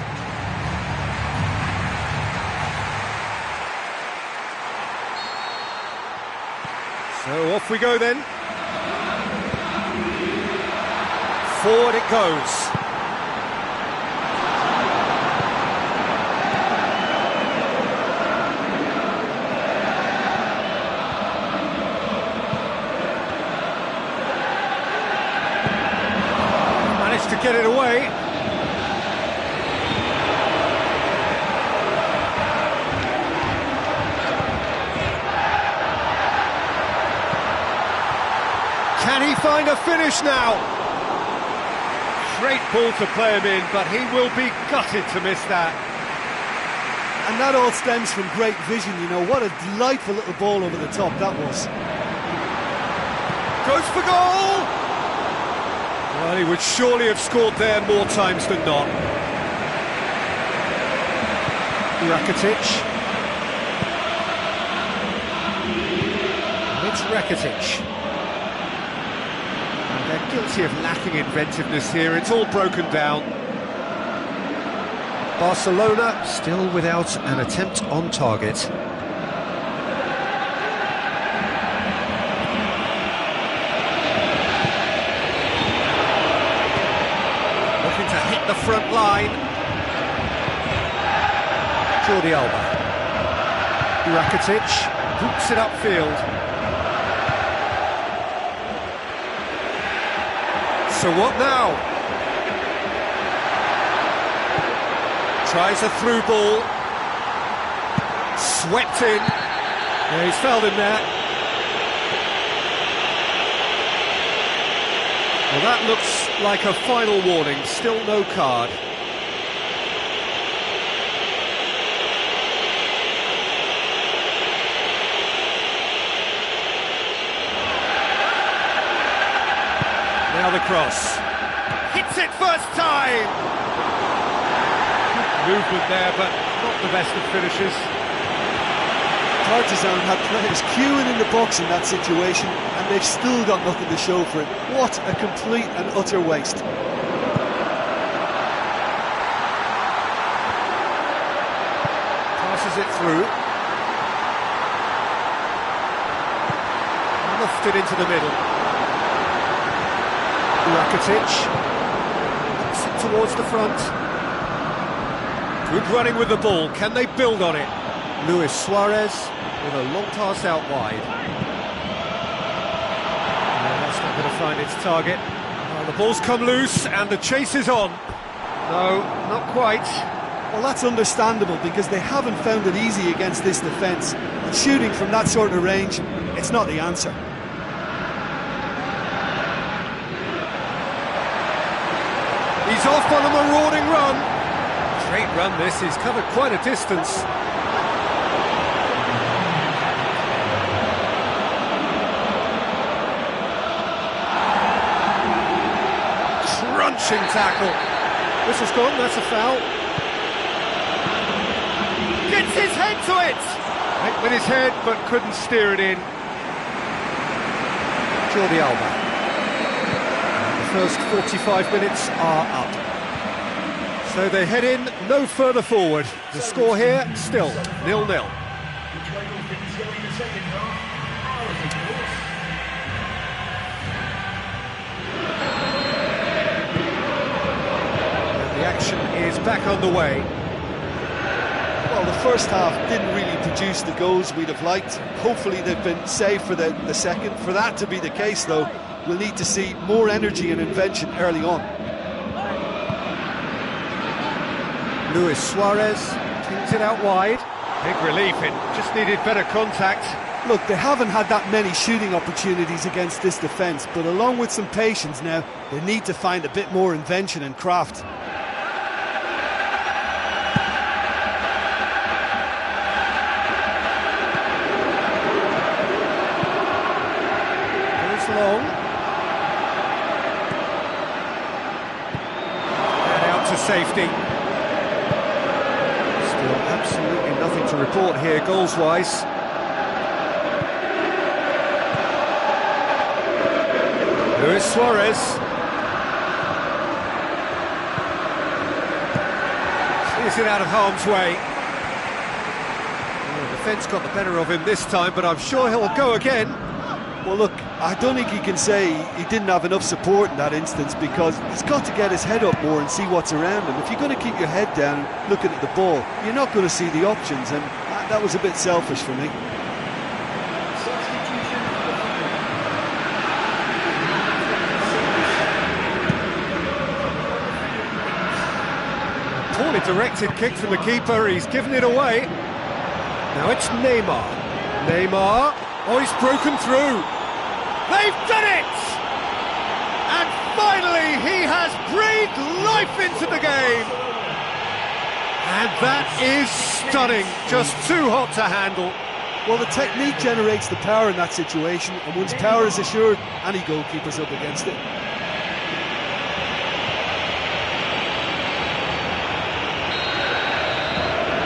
So off we go then. Forward it goes. Managed to get it away. Can he find a finish now? Great ball to play him in, but he will be gutted to miss that. And that all stems from great vision, you know. What a delightful little ball over the top that was. Goes for goal! Well, he would surely have scored there more times than not. Rakitic. It's Rakitic. They're guilty of lacking inventiveness here, it's all broken down. Barcelona still without an attempt on target. Looking to hit the front line. Jordi Alba. Rakitic hoops it upfield. So what now? Tries a through ball. Swept in. Yeah, he's fouled him there. Well, that looks like a final warning. Still no card. Now the cross. Hits it first time! Good movement there, but not the best of finishes. Partizan had players queuing in the box in that situation, and they've still got nothing to show for it. What a complete and utter waste. Passes it through. Lofted into the middle. Rakitic puts it towards the front. Good running with the ball. Can they build on it? Luis Suarez with a long pass out wide. No, that's not going to find its target. Oh, the ball's come loose and the chase is on. No, not quite. Well, that's understandable because they haven't found it easy against this defence. And shooting from that sort of range, it's not the answer. He's off on a marauding run. Great run this, he's covered quite a distance. Crunching tackle. This has gone, that's a foul. Gets his head to it! Went with his head, but couldn't steer it in. Jordi Alba. First 45 minutes are up. So they head in no further forward. The score here, still 0-0. And the action is back underway. Well, the first half didn't really produce the goals we'd have liked. Hopefully they've been saved for the second. For that to be the case, though, we'll need to see more energy and invention early on. Luis Suarez kings it out wide. Big relief, it just needed better contact. Look, they haven't had that many shooting opportunities against this defence, but along with some patience now, they need to find a bit more invention and craft. Goes long. safety. Still absolutely nothing to report here, goals-wise. Luis Suarez. Sees it out of harm's way. The defence got the better of him this time, but I'm sure he'll go again. Well, look, I don't think he can say he didn't have enough support in that instance, because he's got to get his head up more and see what's around him. If you're going to keep your head down looking at the ball, you're not going to see the options, and that was a bit selfish for me. Poorly directed kick from the keeper, he's given it away. Now it's Neymar. Neymar, oh, he's broken through. They've done it! And finally he has breathed life into the game. And that is stunning, just too hot to handle. Well, the technique generates the power in that situation, and once power is assured, any goalkeeper's up against it.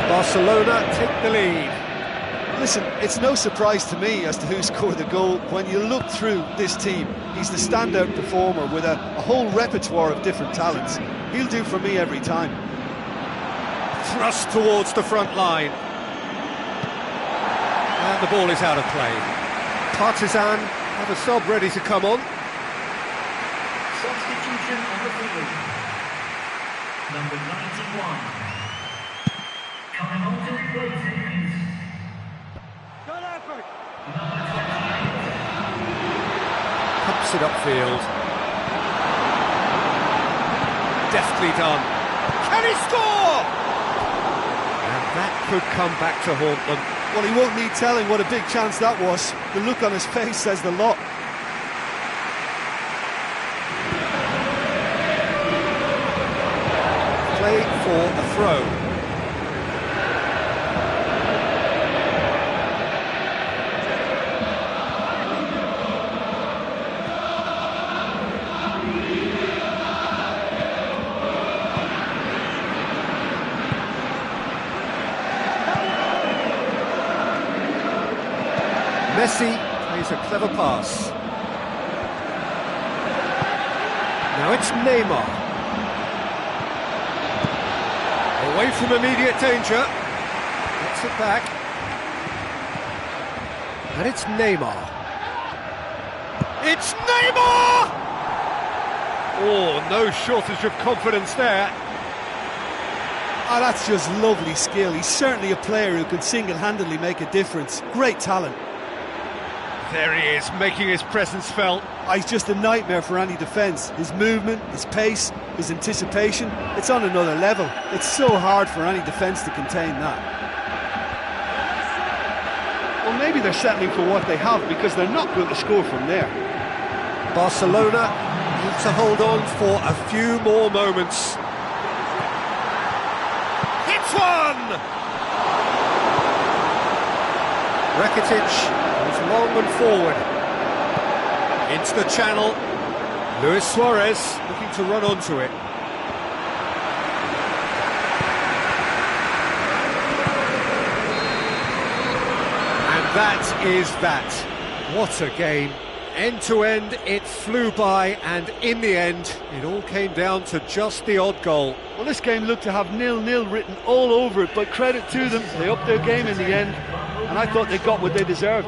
Barcelona take the lead. Listen, it's no surprise to me as to who scored the goal. When you look through this team, he's the standout performer with a whole repertoire of different talents. He'll do for me every time. Thrust towards the front line. And the ball is out of play. Partizan have a sub ready to come on. Substitution on the field. Number 91. Coming on to replace him is Pumps it upfield. Deftly done. Can he score? And that could come back to haunt them. Well, he won't need telling what a big chance that was. The look on his face says the lot. Play for a throw. Messi plays a clever pass. Now it's Neymar. Away from immediate danger. Gets it back. And it's Neymar. It's Neymar! Oh, no shortage of confidence there. Oh, that's just lovely skill. He's certainly a player who can single-handedly make a difference. Great talent. There he is, making his presence felt. Oh, he's just a nightmare for any defence. His movement, his pace, his anticipation, it's on another level. It's so hard for any defence to contain that. Well, maybe they're settling for what they have, because they're not going to score from there. Barcelona need to hold on for a few more moments. Hits one! Rakitic goes long and forward. Into the channel. Luis Suarez looking to run onto it. And that is that. What a game. End to end, it flew by, and in the end, it all came down to just the odd goal. Well, this game looked to have 0-0 written all over it, but credit to them, they upped their game in the end, and I thought they got what they deserved.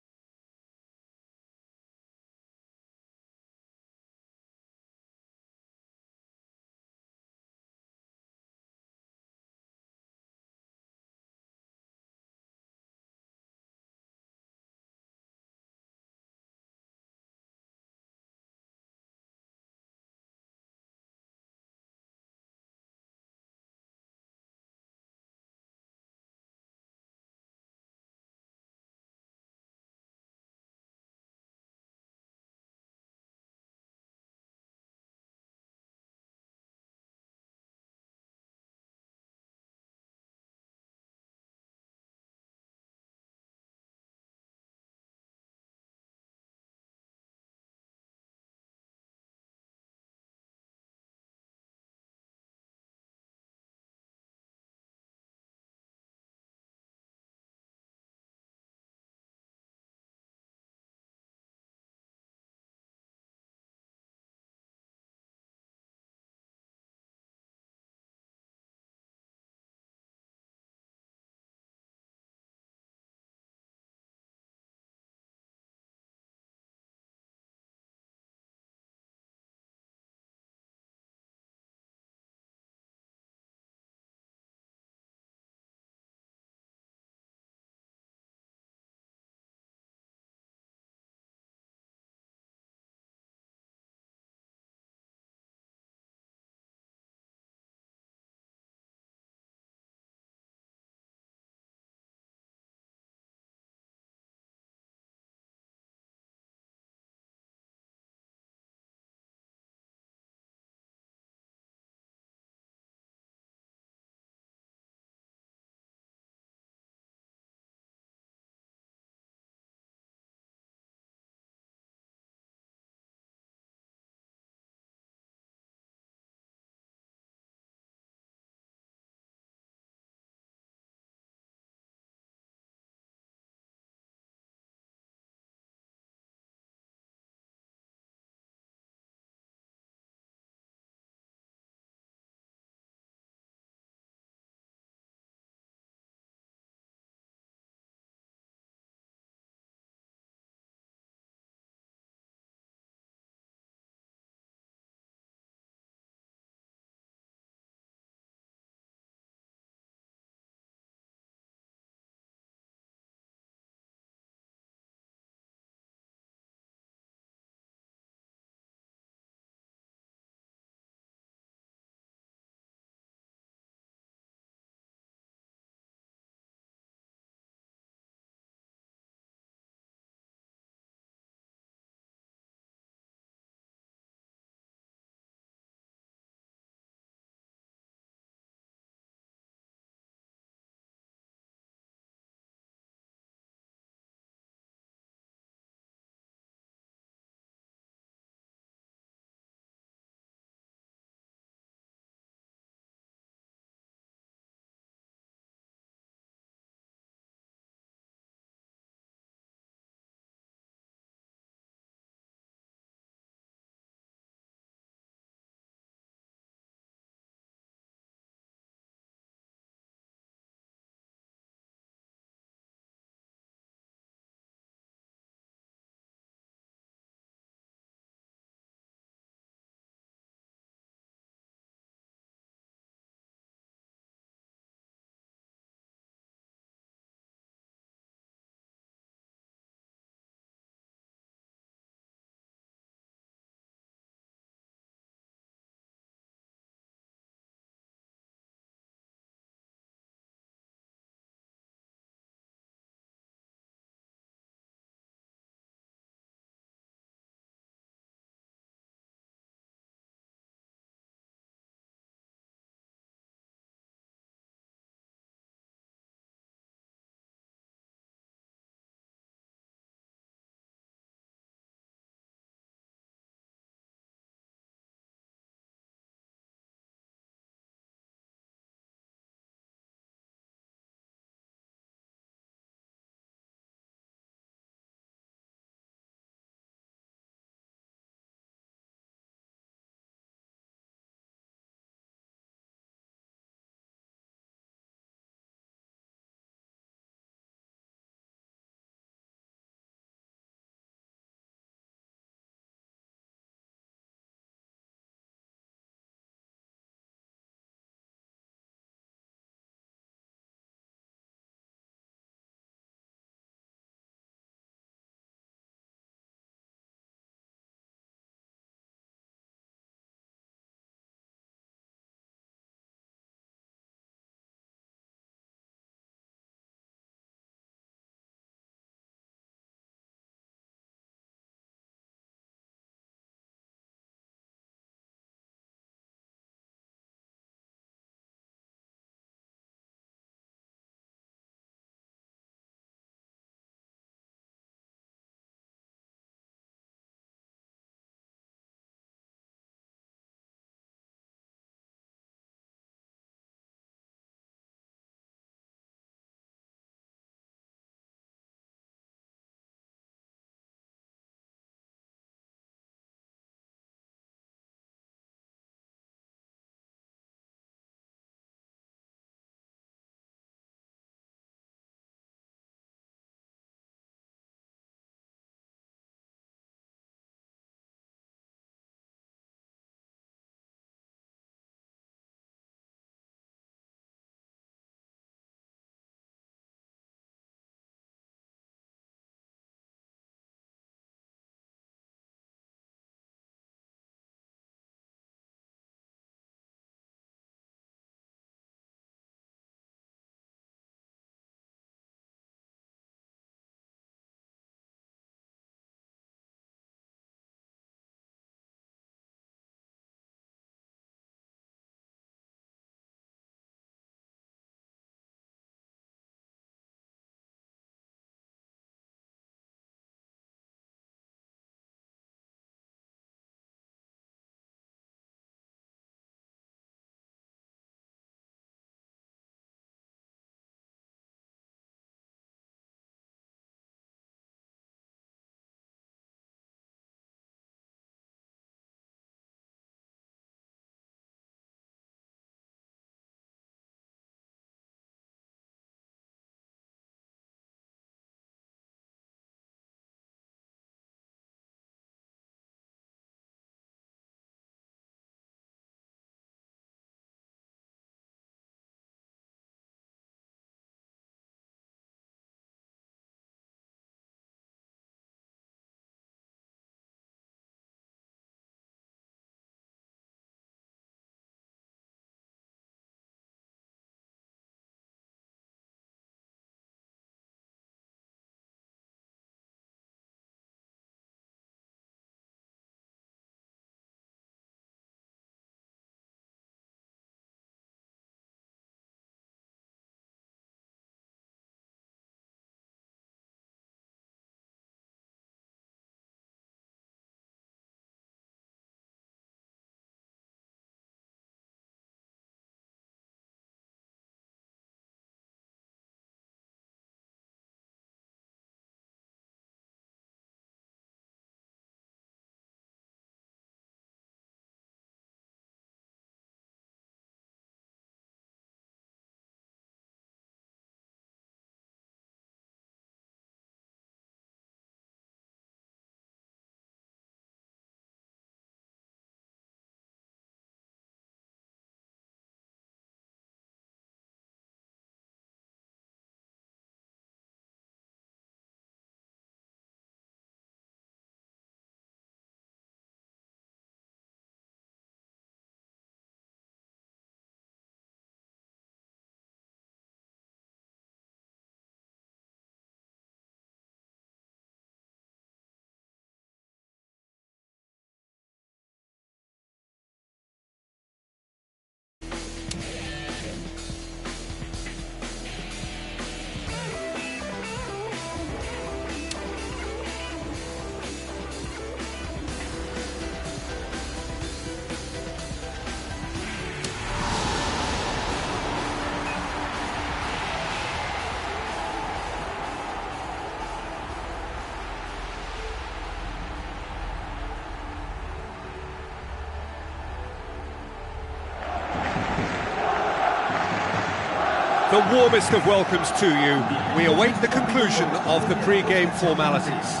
The warmest of welcomes to you. We await the conclusion of the pre-game formalities.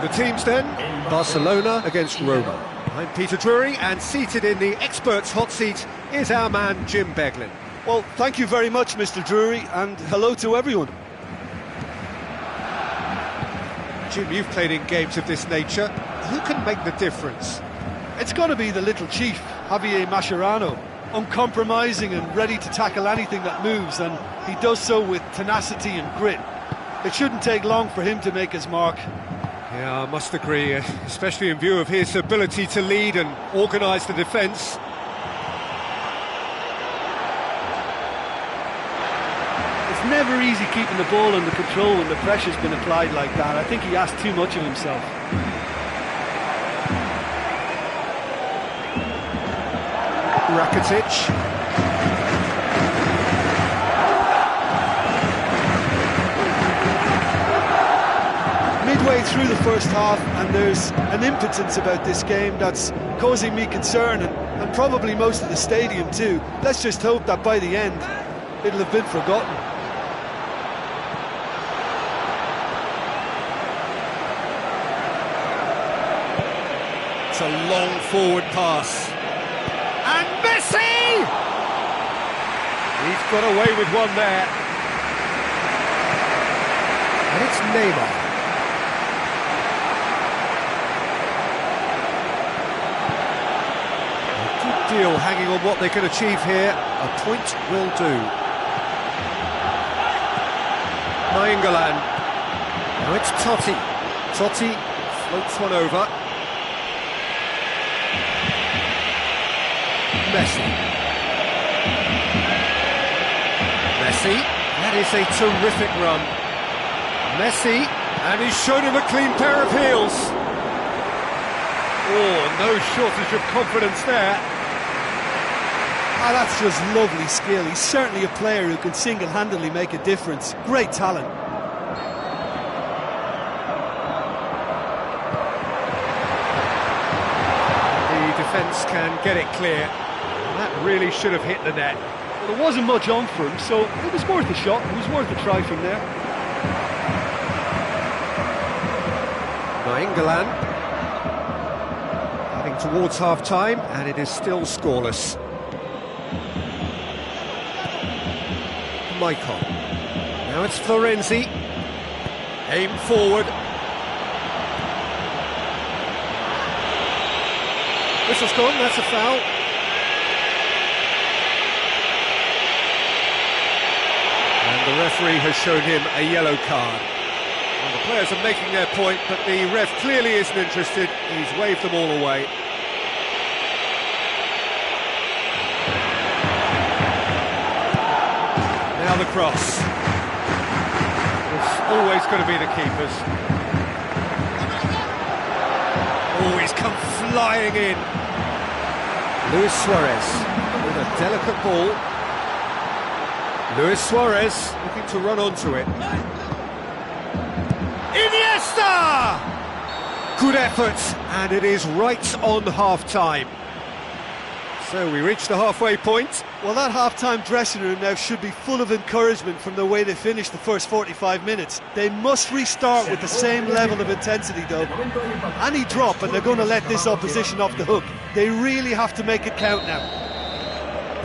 The teams then, Barcelona against Roma. I'm Peter Drury, and seated in the experts' hot seat is our man Jim Beglin. Well, thank you very much, Mr. Drury, and hello to everyone. Jim, you've played in games of this nature. Who can make the difference? It's got to be the little chief, Javier Mascherano. Uncompromising and ready to tackle anything that moves, and he does so with tenacity and grit. It shouldn't take long for him to make his mark. Yeah, I must agree, especially in view of his ability to lead and organise the defence. It's never easy keeping the ball under control when the pressure's been applied like that. I think he asks too much of himself. Rakitic. Midway through the first half, and there's an impotence about this game that's causing me concern, and probably most of the stadium too. Let's just hope that by the end it'll have been forgotten. It's a long forward pass. And Messi! He's got away with one there. And it's Neymar. A good deal hanging on what they can achieve here. A point will do. Nainggolan. Now it's Totti. Totti floats one over. Messi. That is a terrific run. Messi, and he's shown him a clean pair of heels. Oh, no shortage of confidence there. Ah, that's just lovely skill. He's certainly a player who can single-handedly make a difference. Great talent. The defence can get it clear. That really should have hit the net. Well, there wasn't much on for him, so it was worth a shot. It was worth a try from there. Nainggolan heading towards half-time, and it is still scoreless. Michael. Now it's Florenzi. Aim forward. Whistle's gone, that's a foul. And the referee has shown him a yellow card. Well, the players are making their point, but the ref clearly isn't interested. He's waved them all away. Now the cross. It's always going to be the keepers. Oh, he's come flying in. Luis Suarez with a delicate ball. Luis Suarez looking to run onto it. Iniesta! Good effort, and it is right on half-time. So we reach the halfway point. Well, that half-time dressing room now should be full of encouragement from the way they finished the first 45 minutes. They must restart with the same level of intensity, though. Any drop and they're going to let this opposition off the hook. They really have to make it count now.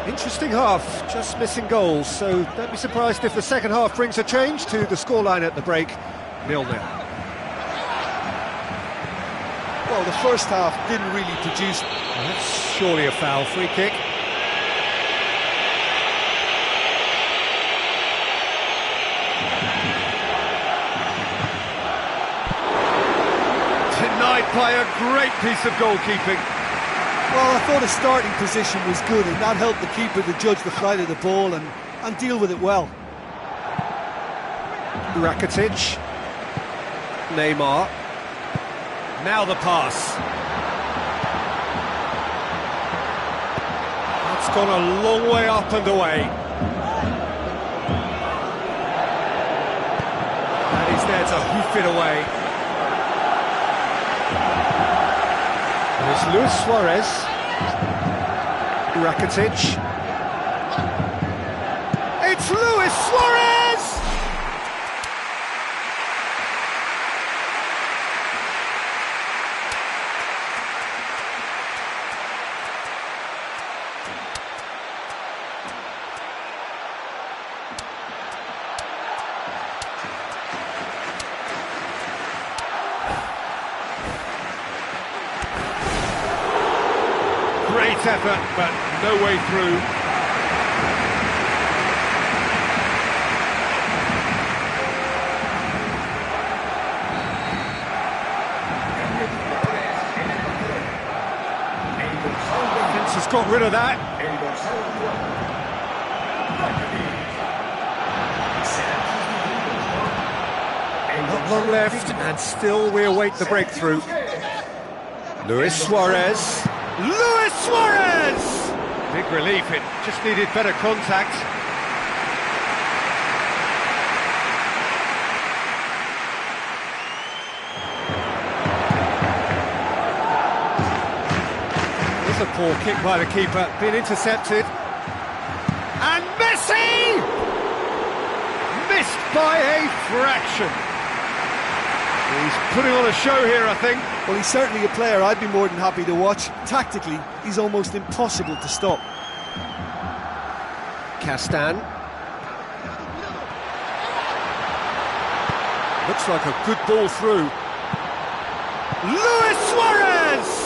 Interesting half, just missing goals, so don't be surprised if the second half brings a change to the scoreline at the break, 0-0. Well, the first half didn't really produce. That's surely a foul. Free kick. Denied by a great piece of goalkeeping. Well, I thought his starting position was good, and that helped the keeper to judge the flight of the ball and deal with it well. Rakitic. Neymar. Now the pass. That's gone a long way up and away. And he's there to hoof it away. There's Luis Suarez. Rakitic. it's Luis Suarez! Great effort, but no way through. Defence has got rid of that. Not long left, and still we await the breakthrough. Luis Suarez. Luis Suarez! Big relief, it just needed better contact. There's a poor kick by the keeper, being intercepted. And Messi! Missed by a fraction. He's putting on a show here, I think. Well, he's certainly a player I'd be more than happy to watch. Tactically, he's almost impossible to stop. Castan. Looks like a good ball through. Luis Suarez!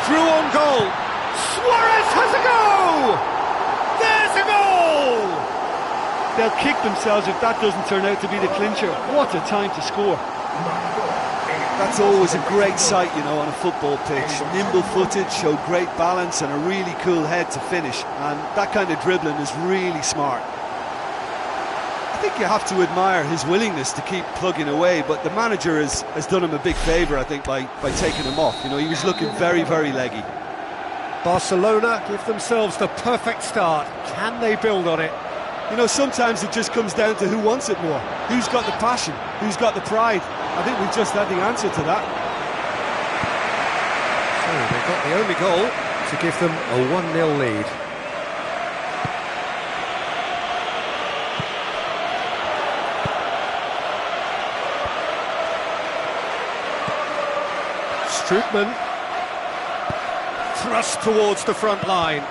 Through on goal. Suarez has a go! There's a goal! They'll kick themselves if that doesn't turn out to be the clincher. What a time to score. That's always a great sight, you know, on a football pitch. Nimble-footed, showed great balance and a really cool head to finish. And that kind of dribbling is really smart. I think you have to admire his willingness to keep plugging away, but the manager has done him a big favour, I think, by taking him off. You know, he was looking very, very leggy. Barcelona give themselves the perfect start. Can they build on it? You know, sometimes it just comes down to who wants it more. Who's got the passion? Who's got the pride? I think we've just had the answer to that. So they got the only goal to give them a 1-0 lead. Strootman, thrust towards the front line.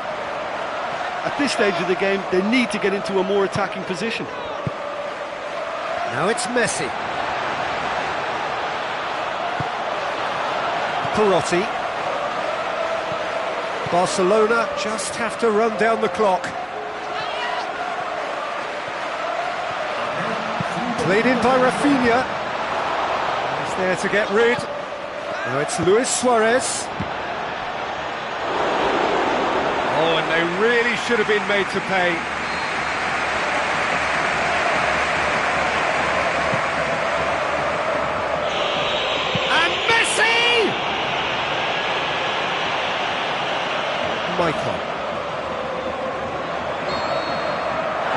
At this stage of the game, they need to get into a more attacking position. Now it's Messi. Perotti. Barcelona just have to run down the clock. Played in by Rafinha. He's there to get rid. Now it's Luis Suarez. Oh, and they really should have been made to pay. And Messi! Michael.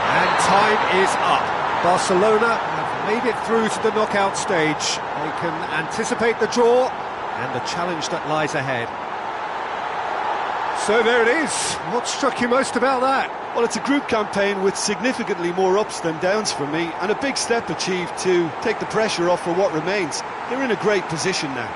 And time is up. Barcelona have made it through to the knockout stage. They can anticipate the draw and the challenge that lies ahead. So there it is. What struck you most about that? Well, it's a group campaign with significantly more ups than downs for me, and a big step achieved to take the pressure off for what remains. They're in a great position now.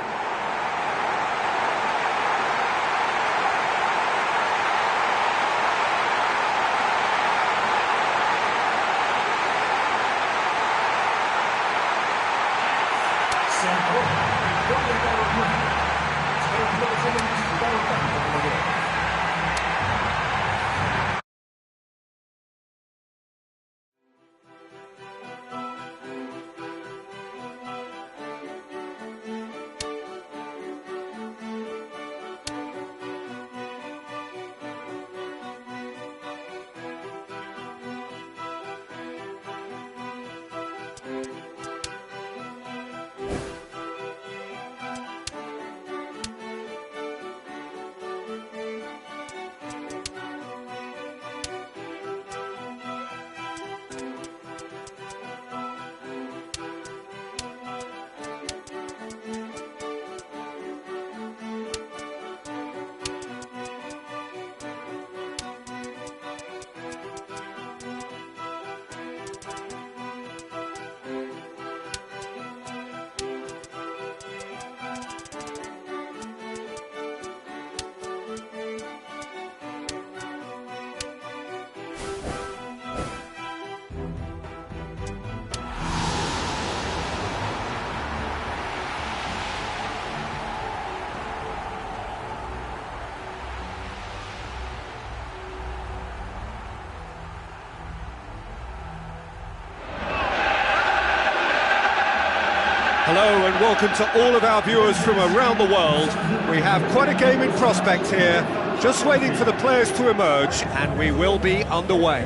Hello and welcome to all of our viewers from around the world. We have quite a game in prospect here, just waiting for the players to emerge, and we will be underway.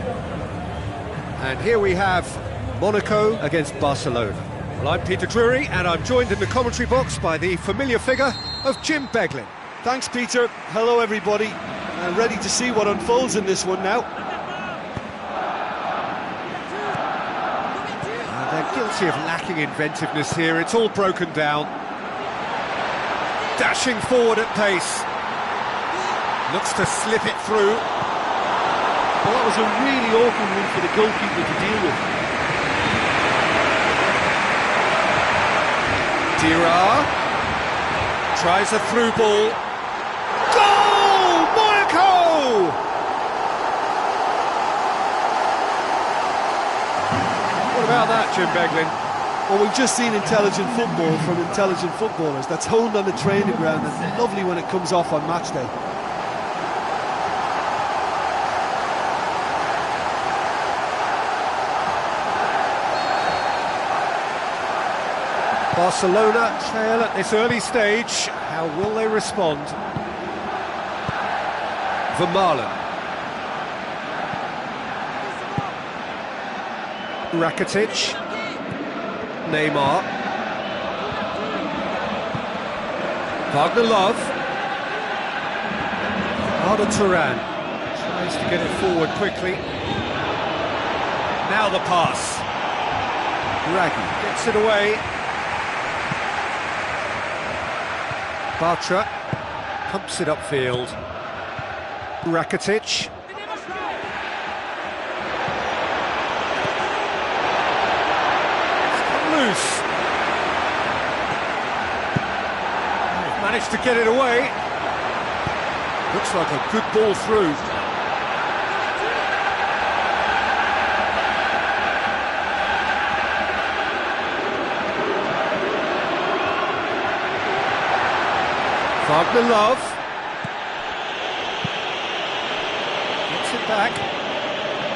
And here we have Monaco against Barcelona. Well, I'm Peter Drury, and I'm joined in the commentary box by the familiar figure of Jim Beglin. Thanks, Peter. Hello, everybody. Ready to see what unfolds in this one now. They're guilty of lacking inventiveness here. It's all broken down. Dashing forward at pace. Looks to slip it through. Well, that was a really awkward one for the goalkeeper to deal with. Dira tries a through ball. Goal! Monaco! What about that, Jim Beglin? Well, we've just seen intelligent football from intelligent footballers. That's honed on the training ground and lovely when it comes off on match day. Barcelona trail at this early stage. How will they respond? Vermaelen. Rakitic. Neymar. Wagner Love. Arda Turan tries to get it forward quickly. Now the pass. Raggi gets it away. Bartra pumps it upfield. Rakitic. It's come loose. They've managed to get it away. Looks like a good ball through. Wagner Love gets it back,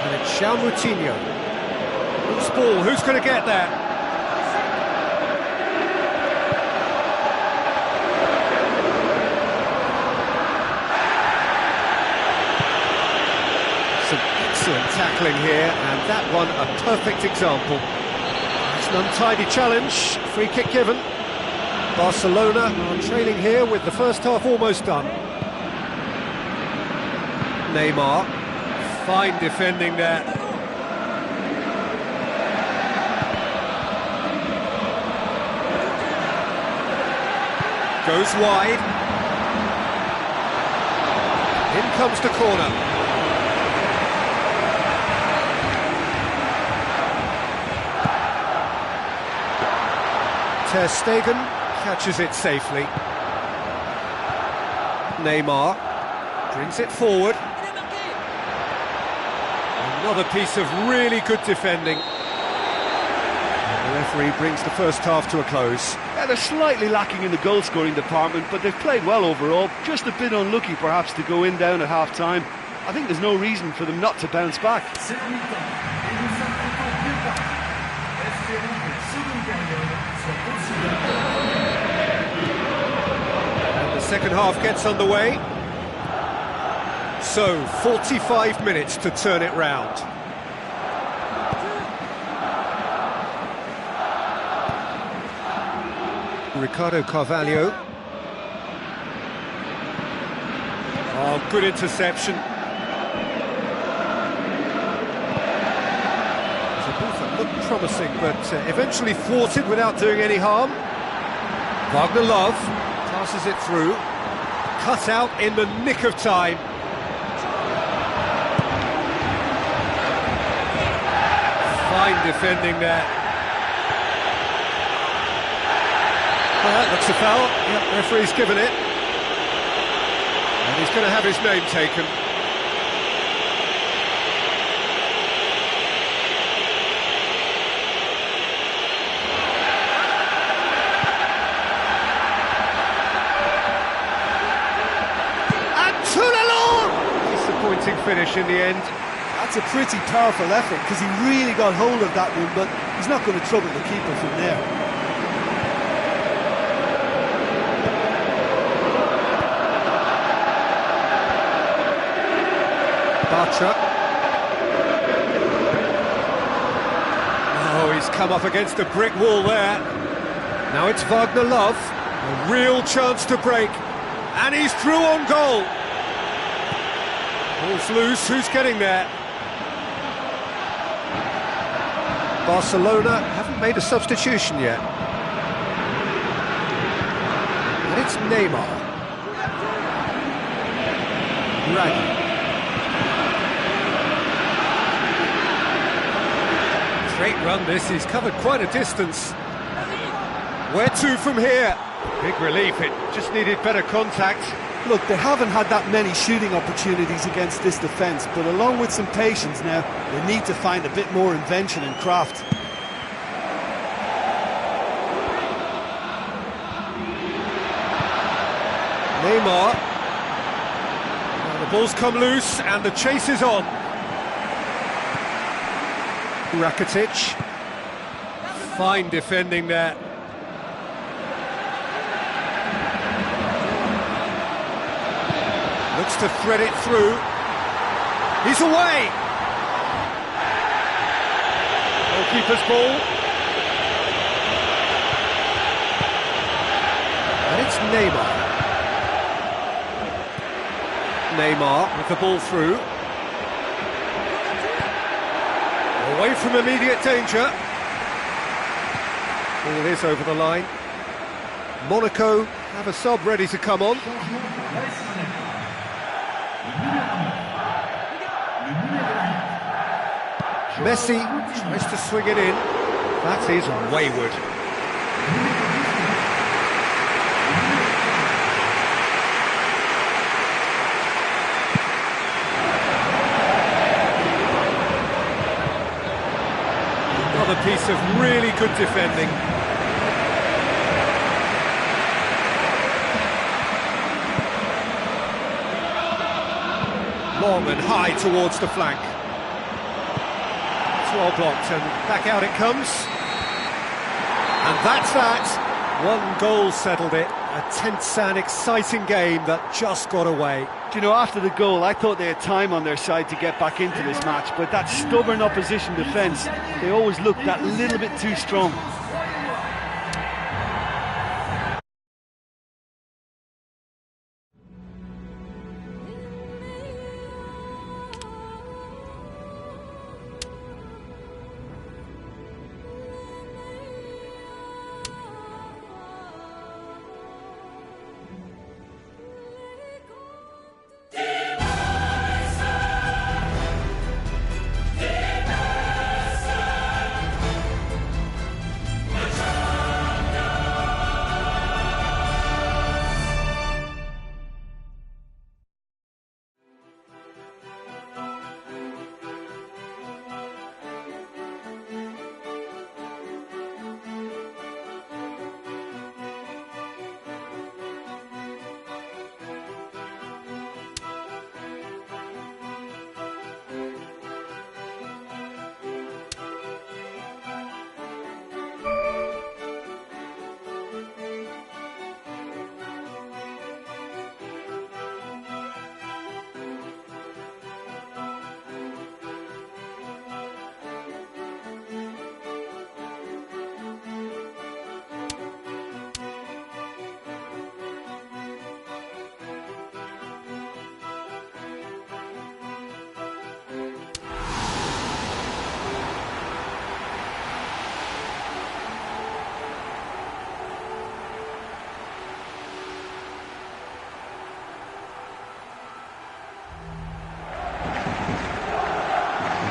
and it's João Moutinho. Loose ball, who's going to get that? Some excellent tackling here, and that one a perfect example. It's an untidy challenge, free kick given. Barcelona are trailing here with the first half almost done. Neymar, fine defending there. Goes wide. In comes the corner. Ter Stegen catches it safely. Neymar brings it forward. Another piece of really good defending. And the referee brings the first half to a close. Yeah, they're slightly lacking in the goal-scoring department, but they've played well overall. Just a bit unlucky, perhaps, to go in down at half-time. I think there's no reason for them not to bounce back. Second half gets underway. So, 45 minutes to turn it round. Ricardo Carvalho. Oh, good interception. Zabuza looked promising, but eventually thwarted without doing any harm. Wagner Love passes it through, cut out in the nick of time. Fine defending there. Well, that looks a foul. Yep, referee's given it. And he's going to have his name taken. Disappointing finish in the end. That's a pretty powerful effort because he really got hold of that one, but he's not going to trouble the keeper from there. Ultra. Oh, he's come up against a brick wall there. Now it's Wagner Love, a real chance to break, and he's through on goal. Ball's loose, who's getting there? Barcelona haven't made a substitution yet. And it's Neymar. Raggy. Straight run this, he's covered quite a distance. Where to from here? Big relief, it just needed better contact. Look, they haven't had that many shooting opportunities against this defence, but along with some patience now, they need to find a bit more invention and craft. Neymar. Well, the ball's come loose and the chase is on. Rakitic. Fine defending there. Looks to thread it through. He's away! Goalkeeper's ball. And it's Neymar. Neymar with the ball through. Away from immediate danger. Ball is over the line. Monaco have a sub ready to come on. Messi tries to swing it in. That is wayward. Another piece of really good defending. Long and high towards the flank. Well blocked, and back out it comes. And that's that. One goal settled it. A tense and exciting game that just got away. Do you know, after the goal, I thought they had time on their side to get back into this match, but that stubborn opposition defence, they always look that little bit too strong.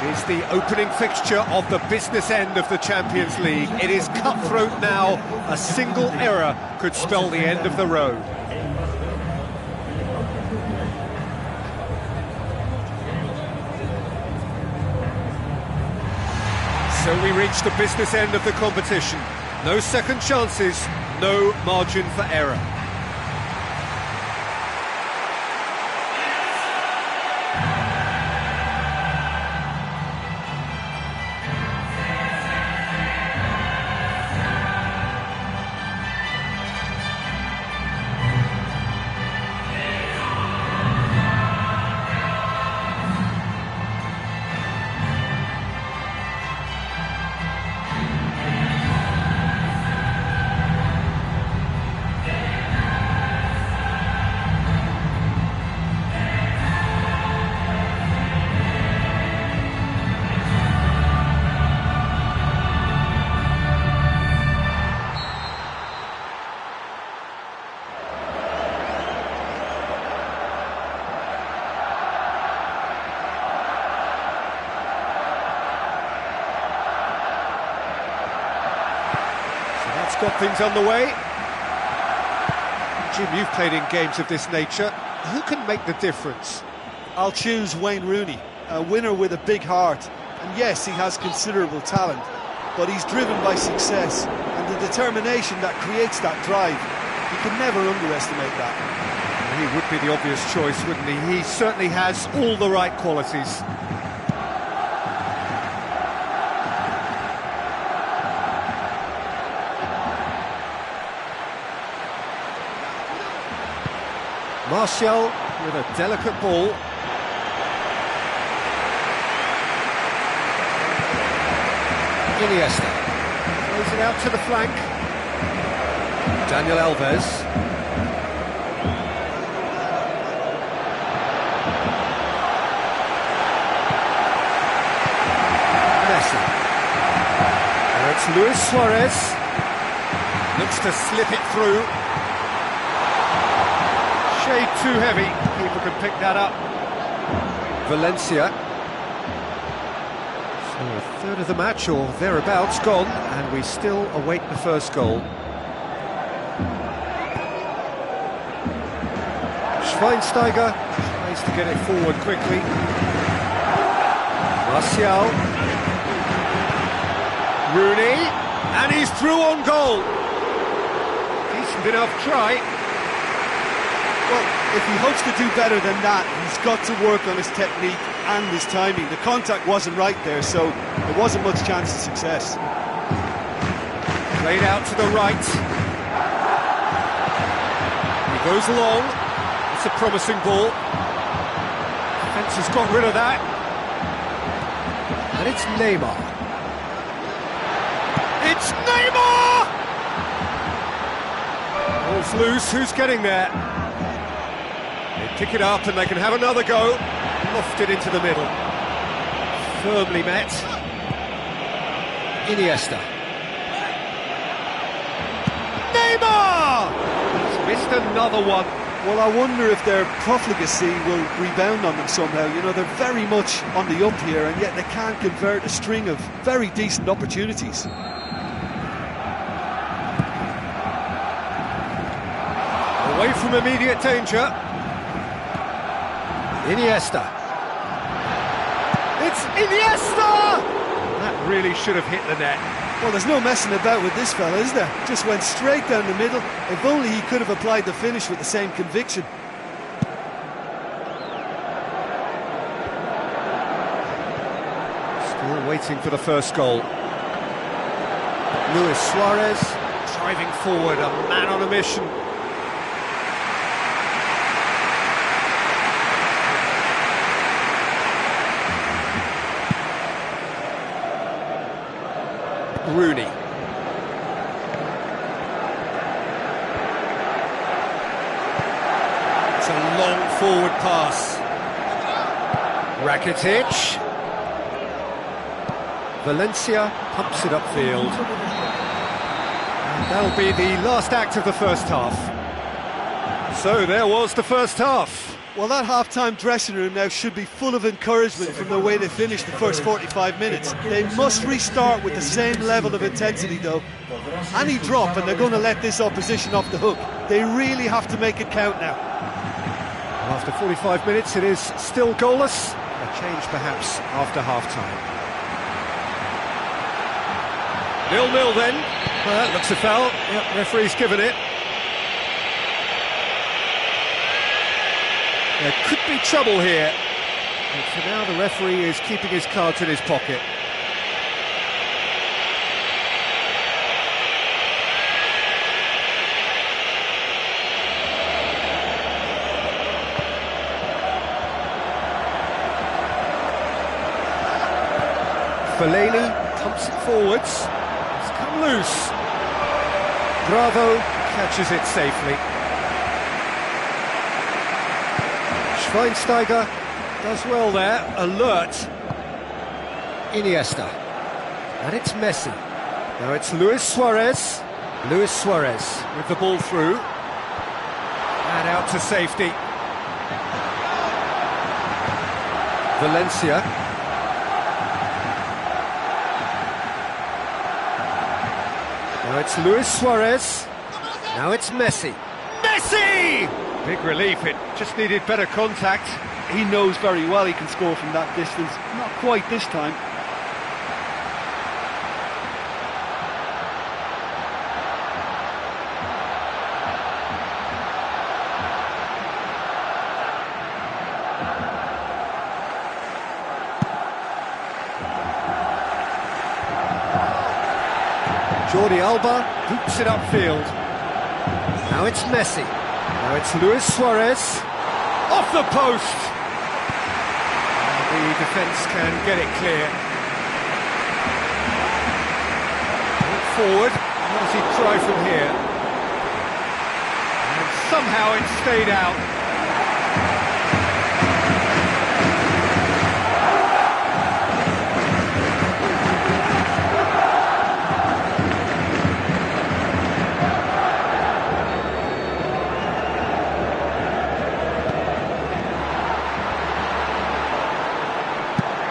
It's the opening fixture of the business end of the Champions League. It is cutthroat now. A single error could spell the end of the road. So we reach the business end of the competition. No second chances, no margin for error. got things underway. Jim, you've played in games of this nature. Who can make the difference? I'll choose Wayne Rooney, a winner with a big heart. And yes, he has considerable talent, but he's driven by success and the determination that creates that drive. You can never underestimate that. He would be the obvious choice, wouldn't he? He certainly has all the right qualities. Martial with a delicate ball. Iniesta throws it out to the flank. Daniel Alves. Messi. Now it's Luis Suarez. Looks to slip it through. Shade too heavy. Keeper can pick that up. Valencia. So a third of the match or thereabouts gone, and we still await the first goal. Schweinsteiger tries to get it forward quickly. Martial. Rooney. And he's through on goal. Decent enough try. Well, if he hopes to do better than that, he's got to work on his technique and his timing. The contact wasn't right there, so there wasn't much chance of success. Played out to the right. He goes long. It's a promising ball. Defence has got rid of that. And it's Neymar. It's Neymar! Ball's loose, who's getting there? They pick it up and they can have another go. Lofted into the middle. Firmly met. Iniesta. Neymar! He's missed another one. Well, I wonder if their profligacy will rebound on them somehow. You know, they're very much on the up here, and yet they can't convert a string of very decent opportunities. Away from immediate danger. Iniesta. It's Iniesta! That really should have hit the net. Well, there's no messing about with this fella, is there? Just went straight down the middle. If only he could have applied the finish with the same conviction. Still waiting for the first goal. Luis Suarez driving forward, a man on a mission. Rooney. It's a long forward pass. Rakitic. Valencia pumps it upfield. And that'll be the last act of the first half. So there was the first half. Well, that half-time dressing room now should be full of encouragement from the way they finished the first 45 minutes. They must restart with the same level of intensity, though. Any drop and they're going to let this opposition off the hook. They really have to make it count now. After 45 minutes, it is still goalless. A change, perhaps, after half-time. 0-0 then. Well, that looks a foul. Yep, referee's given it. There could be trouble here. But for now, the referee is keeping his cards in his pocket. Fellaini pumps it forwards. It's come loose. Bravo catches it safely. Schweinsteiger does well there, alert. Iniesta. And it's Messi. Now it's Luis Suarez. Luis Suarez with the ball through. And out to safety. Valencia. Now it's Luis Suarez. Now it's Messi. Messi! Big relief, it just needed better contact. He knows very well he can score from that distance. Not quite this time. Jordi Alba hoops it upfield. Now it's Messi. Now it's Luis Suarez. Off the post! The defence can get it clear. Look forward. What does he try from here? And somehow it stayed out.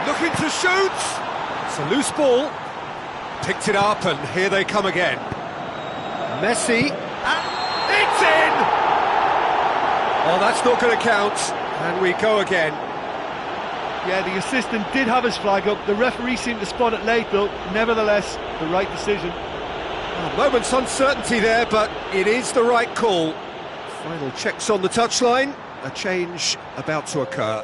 Looking to shoot! It's a loose ball. Picked it up and here they come again. Messi. And it's in! Oh, that's not going to count. And we go again. Yeah, the assistant did have his flag up. The referee seemed to spot it late though. Nevertheless, the right decision. A moment's uncertainty there, but it is the right call. Final checks on the touchline. A change about to occur.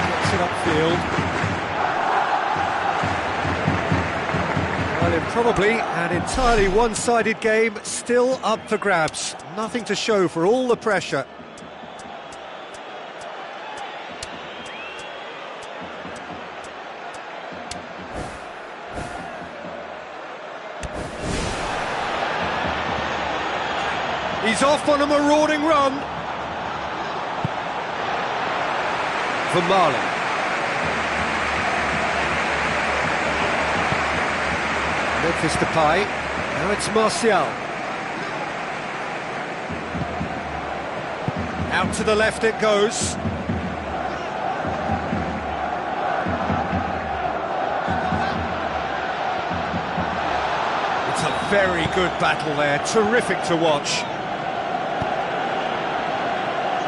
Gets it upfield. Well, in probably an entirely one-sided game, still up for grabs. Nothing to show for all the pressure. He's off on a marauding run. For Marley. Memphis Depay. Now it's Martial. Out to the left it goes. It's a very good battle there. Terrific to watch.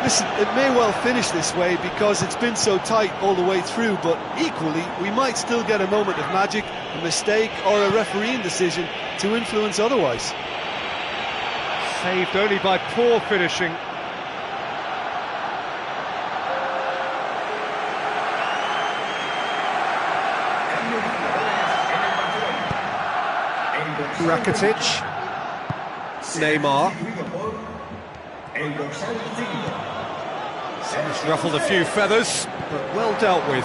Listen, it may well finish this way because it's been so tight all the way through, but equally, we might still get a moment of magic, a mistake or a refereeing decision to influence otherwise. Saved only by poor finishing. Rakitic. Neymar. He's ruffled a few feathers, but well dealt with.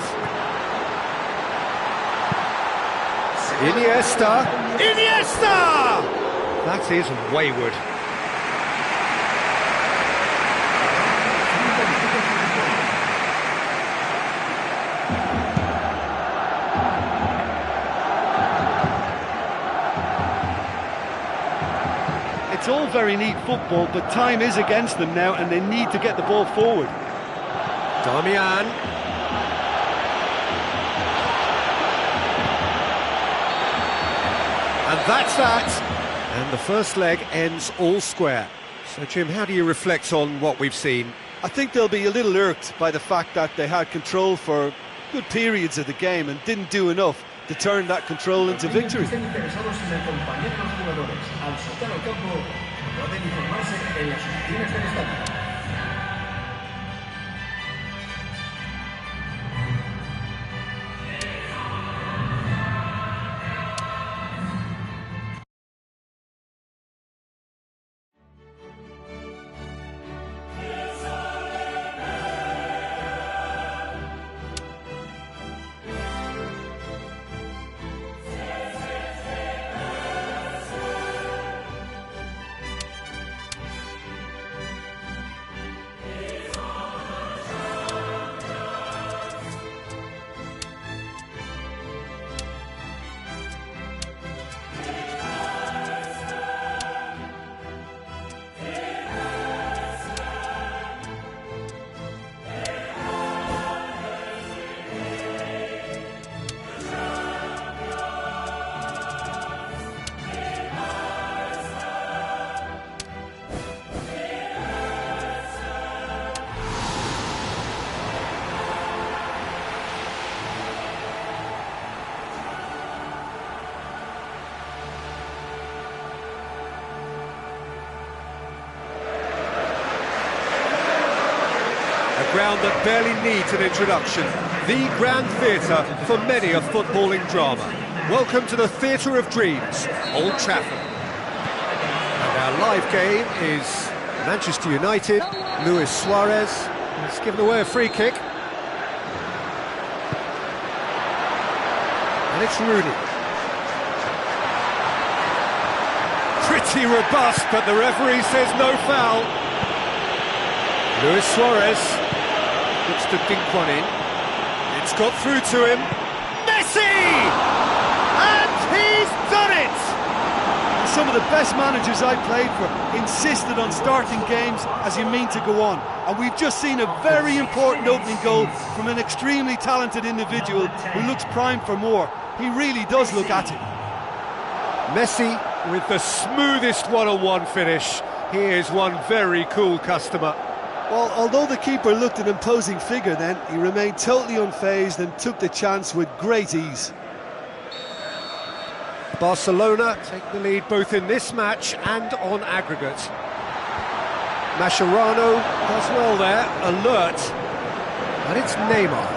Iniesta! Iniesta! That is wayward. It's all very neat football, but time is against them now and they need to get the ball forward. Damian. And that's that. And the first leg ends all square. So, Jim, how do you reflect on what we've seen? I think they'll be a little irked by the fact that they had control for good periods of the game and didn't do enough to turn that control into victory. ground that barely needs an introduction. The grand theatre for many a footballing drama. Welcome to the Theatre of Dreams, Old Trafford. And our live game is Manchester United. Luis Suarez has given away a free kick. And it's Rooney. Pretty robust, but the referee says no foul. Luis Suarez looks to dink one in. It's got through to him. Messi! And he's done it! Some of the best managers I played for insisted on starting games as you mean to go on. And we've just seen a very important opening goal from an extremely talented individual who looks primed for more. He really does look at it. Messi with the smoothest one-on-one finish. He is one very cool customer. Well, although the keeper looked an imposing figure then, he remained totally unfazed and took the chance with great ease. Barcelona take the lead both in this match and on aggregate. Mascherano does well there, alert. And it's Neymar.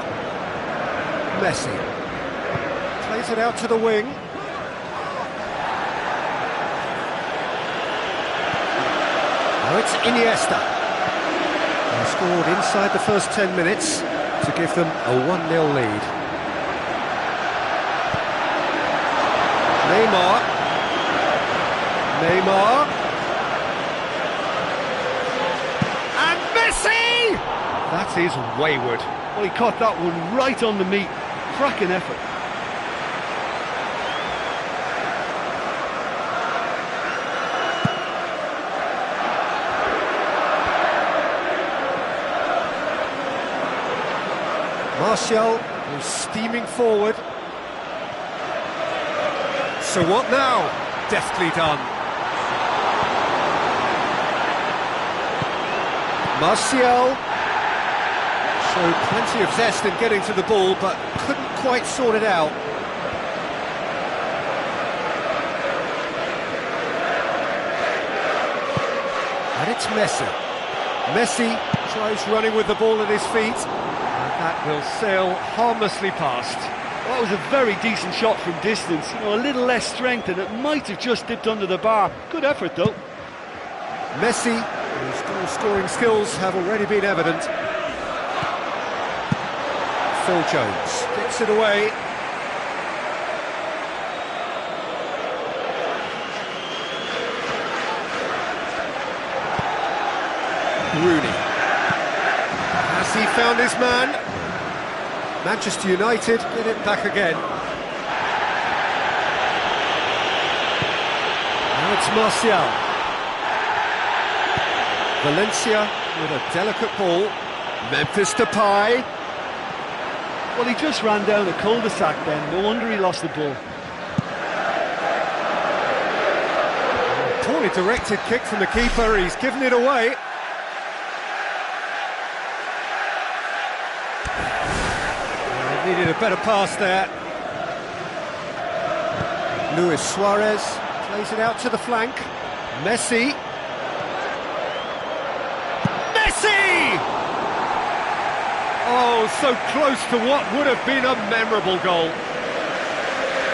Messi plays it out to the wing. Now it's Iniesta. They scored inside the first 10 minutes to give them a 1-0 lead. Neymar. And Messi! That is wayward. Well, he caught that one right on the meat. Cracking effort. Martial is steaming forward. So what now? Deftly done. Martial showed plenty of zest in getting to the ball, but couldn't quite sort it out. And it's Messi. Messi tries running with the ball at his feet. That will sail harmlessly past. Well, that was a very decent shot from distance. You know, a little less strength and it might have just dipped under the bar. Good effort, though. Messi, whose goal-scoring skills have already been evident. Phil Jones gets it away. Rooney. Has he found his man? Manchester United get it back again. Now it's Martial. Valencia with a delicate ball. Memphis Depay. Well, he just ran down a cul-de-sac then. No wonder he lost the ball. Poorly directed kick from the keeper. He's given it away. Needed a better pass there. Luis Suarez plays it out to the flank. Messi. Oh, so close to what would have been a memorable goal.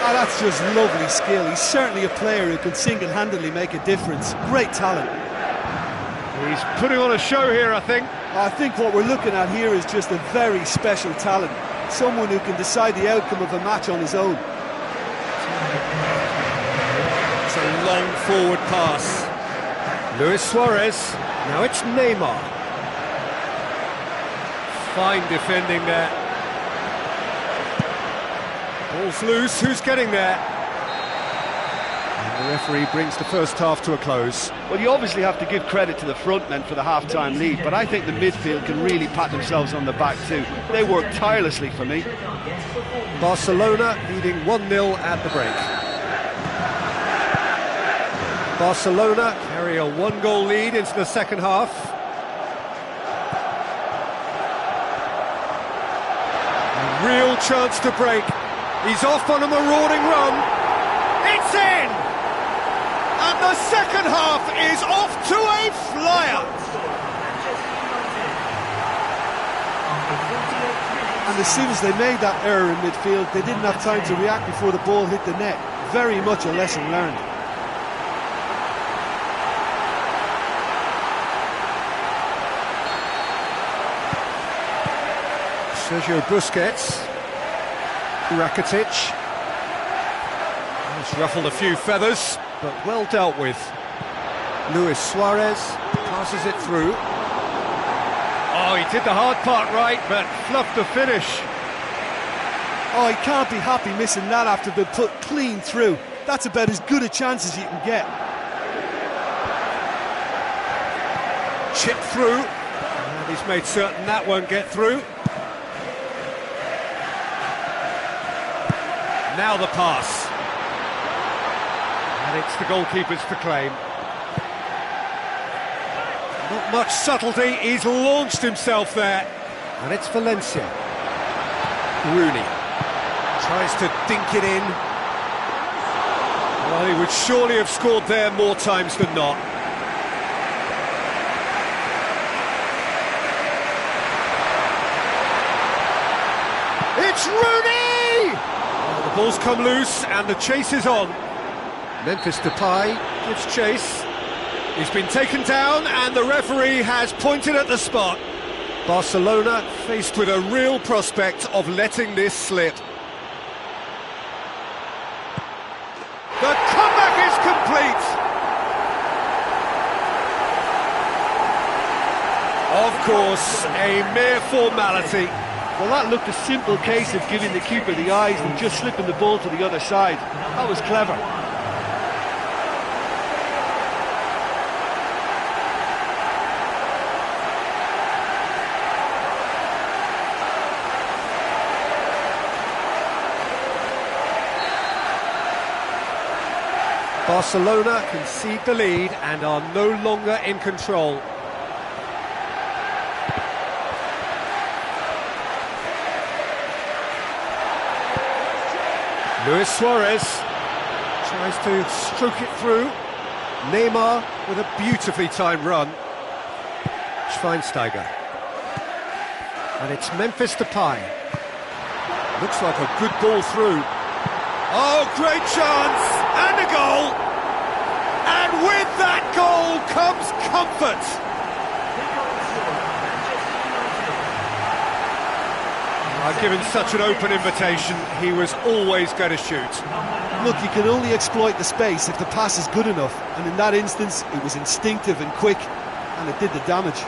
Oh, that's just lovely skill. He's certainly a player who can single-handedly make a difference. Great talent. He's putting on a show here, I think. I think what we're looking at here is just a very special talent. Someone who can decide the outcome of a match on his own. It's a long forward pass. Luis Suarez. Now it's Neymar. Fine defending there. Ball's loose. Who's getting there? And the referee brings the first half to a close. Well, you obviously have to give credit to the front men for the half-time lead, but I think the midfield can really pat themselves on the back too. They work tirelessly for me. Barcelona leading 1-0 at the break. Barcelona carry a 1-goal lead into the second half. A real chance to break. He's off on a marauding run. It's in! And the second half is off to a flyer. And as soon as they made that error in midfield, they didn't have time to react before the ball hit the net. Very much a lesson learned. Sergio Busquets, Rakitic. He's ruffled a few feathers, but well dealt with. Luis Suarez passes it through. Oh, he did the hard part right, but fluffed the finish. Oh, he can't be happy missing that after being put clean through. That's about as good a chance as you can get. Chip through, and he's made certain that won't get through. Now the pass. And it's the goalkeeper's to claim. Not much subtlety, he's launched himself there. And it's Valencia. Rooney tries to dink it in. Well, he would surely have scored there more times than not. It's Rooney! Well, the ball's come loose and the chase is on. Memphis Depay gives chase. He's been taken down and the referee has pointed at the spot. Barcelona faced with a real prospect of letting this slip. The comeback is complete! Of course, a mere formality. Well, that looked a simple case of giving the keeper the eyes and just slipping the ball to the other side. That was clever. Barcelona concede the lead and are no longer in control. Luis Suarez tries to stroke it through. Neymar with a beautifully timed run. Schweinsteiger. And it's Memphis Depay. Looks like a good ball through. Oh, great chance! And a goal! And with that goal comes comfort! I've given such an open invitation, he was always going to shoot. Look, you can only exploit the space if the pass is good enough, and in that instance, it was instinctive and quick, and it did the damage.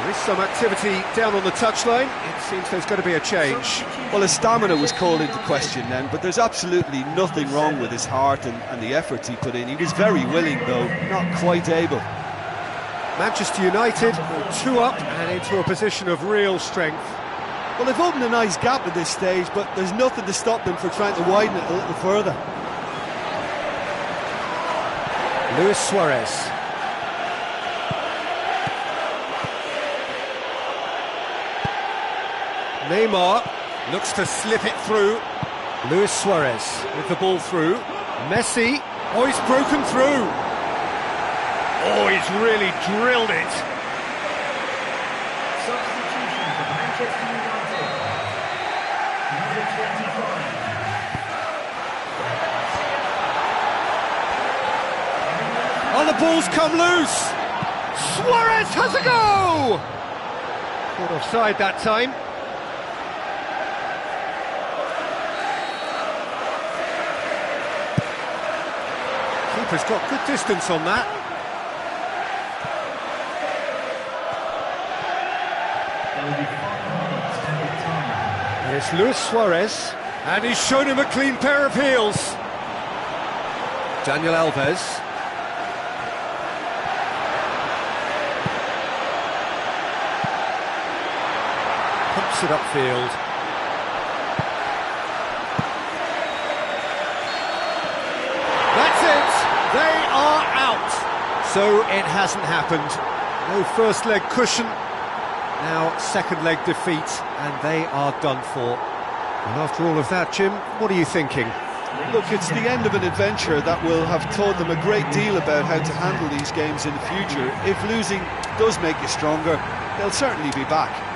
There is some activity down on the touchline. It seems there's going to be a change. Well, his stamina was called into question then, but there's absolutely nothing wrong with his heart and the efforts he put in. He was very willing, though, not quite able. Manchester United are 2 up and into a position of real strength. Well, they've opened a nice gap at this stage, but there's nothing to stop them from trying to widen it a little further. Luis Suarez. Neymar looks to slip it through. Luis Suarez with the ball through. Messi, oh, he's broken through. Oh, he's really drilled it. Substitution for Manchester United. Number 25. Oh, the ball's come loose. Suarez has a go. Caught offside that time. Keeper's got good distance on that. There will be 5 minutes added time. It's Luis Suarez, and he's shown him a clean pair of heels. Daniel Alves. Pumps it upfield. That's it! They are out! So it hasn't happened. No first leg cushion. Now second leg defeat, and they are done for. And after all of that, Jim, what are you thinking? Look, it's the end of an adventure that will have taught them a great deal about how to handle these games in the future. If losing does make you stronger, they'll certainly be back.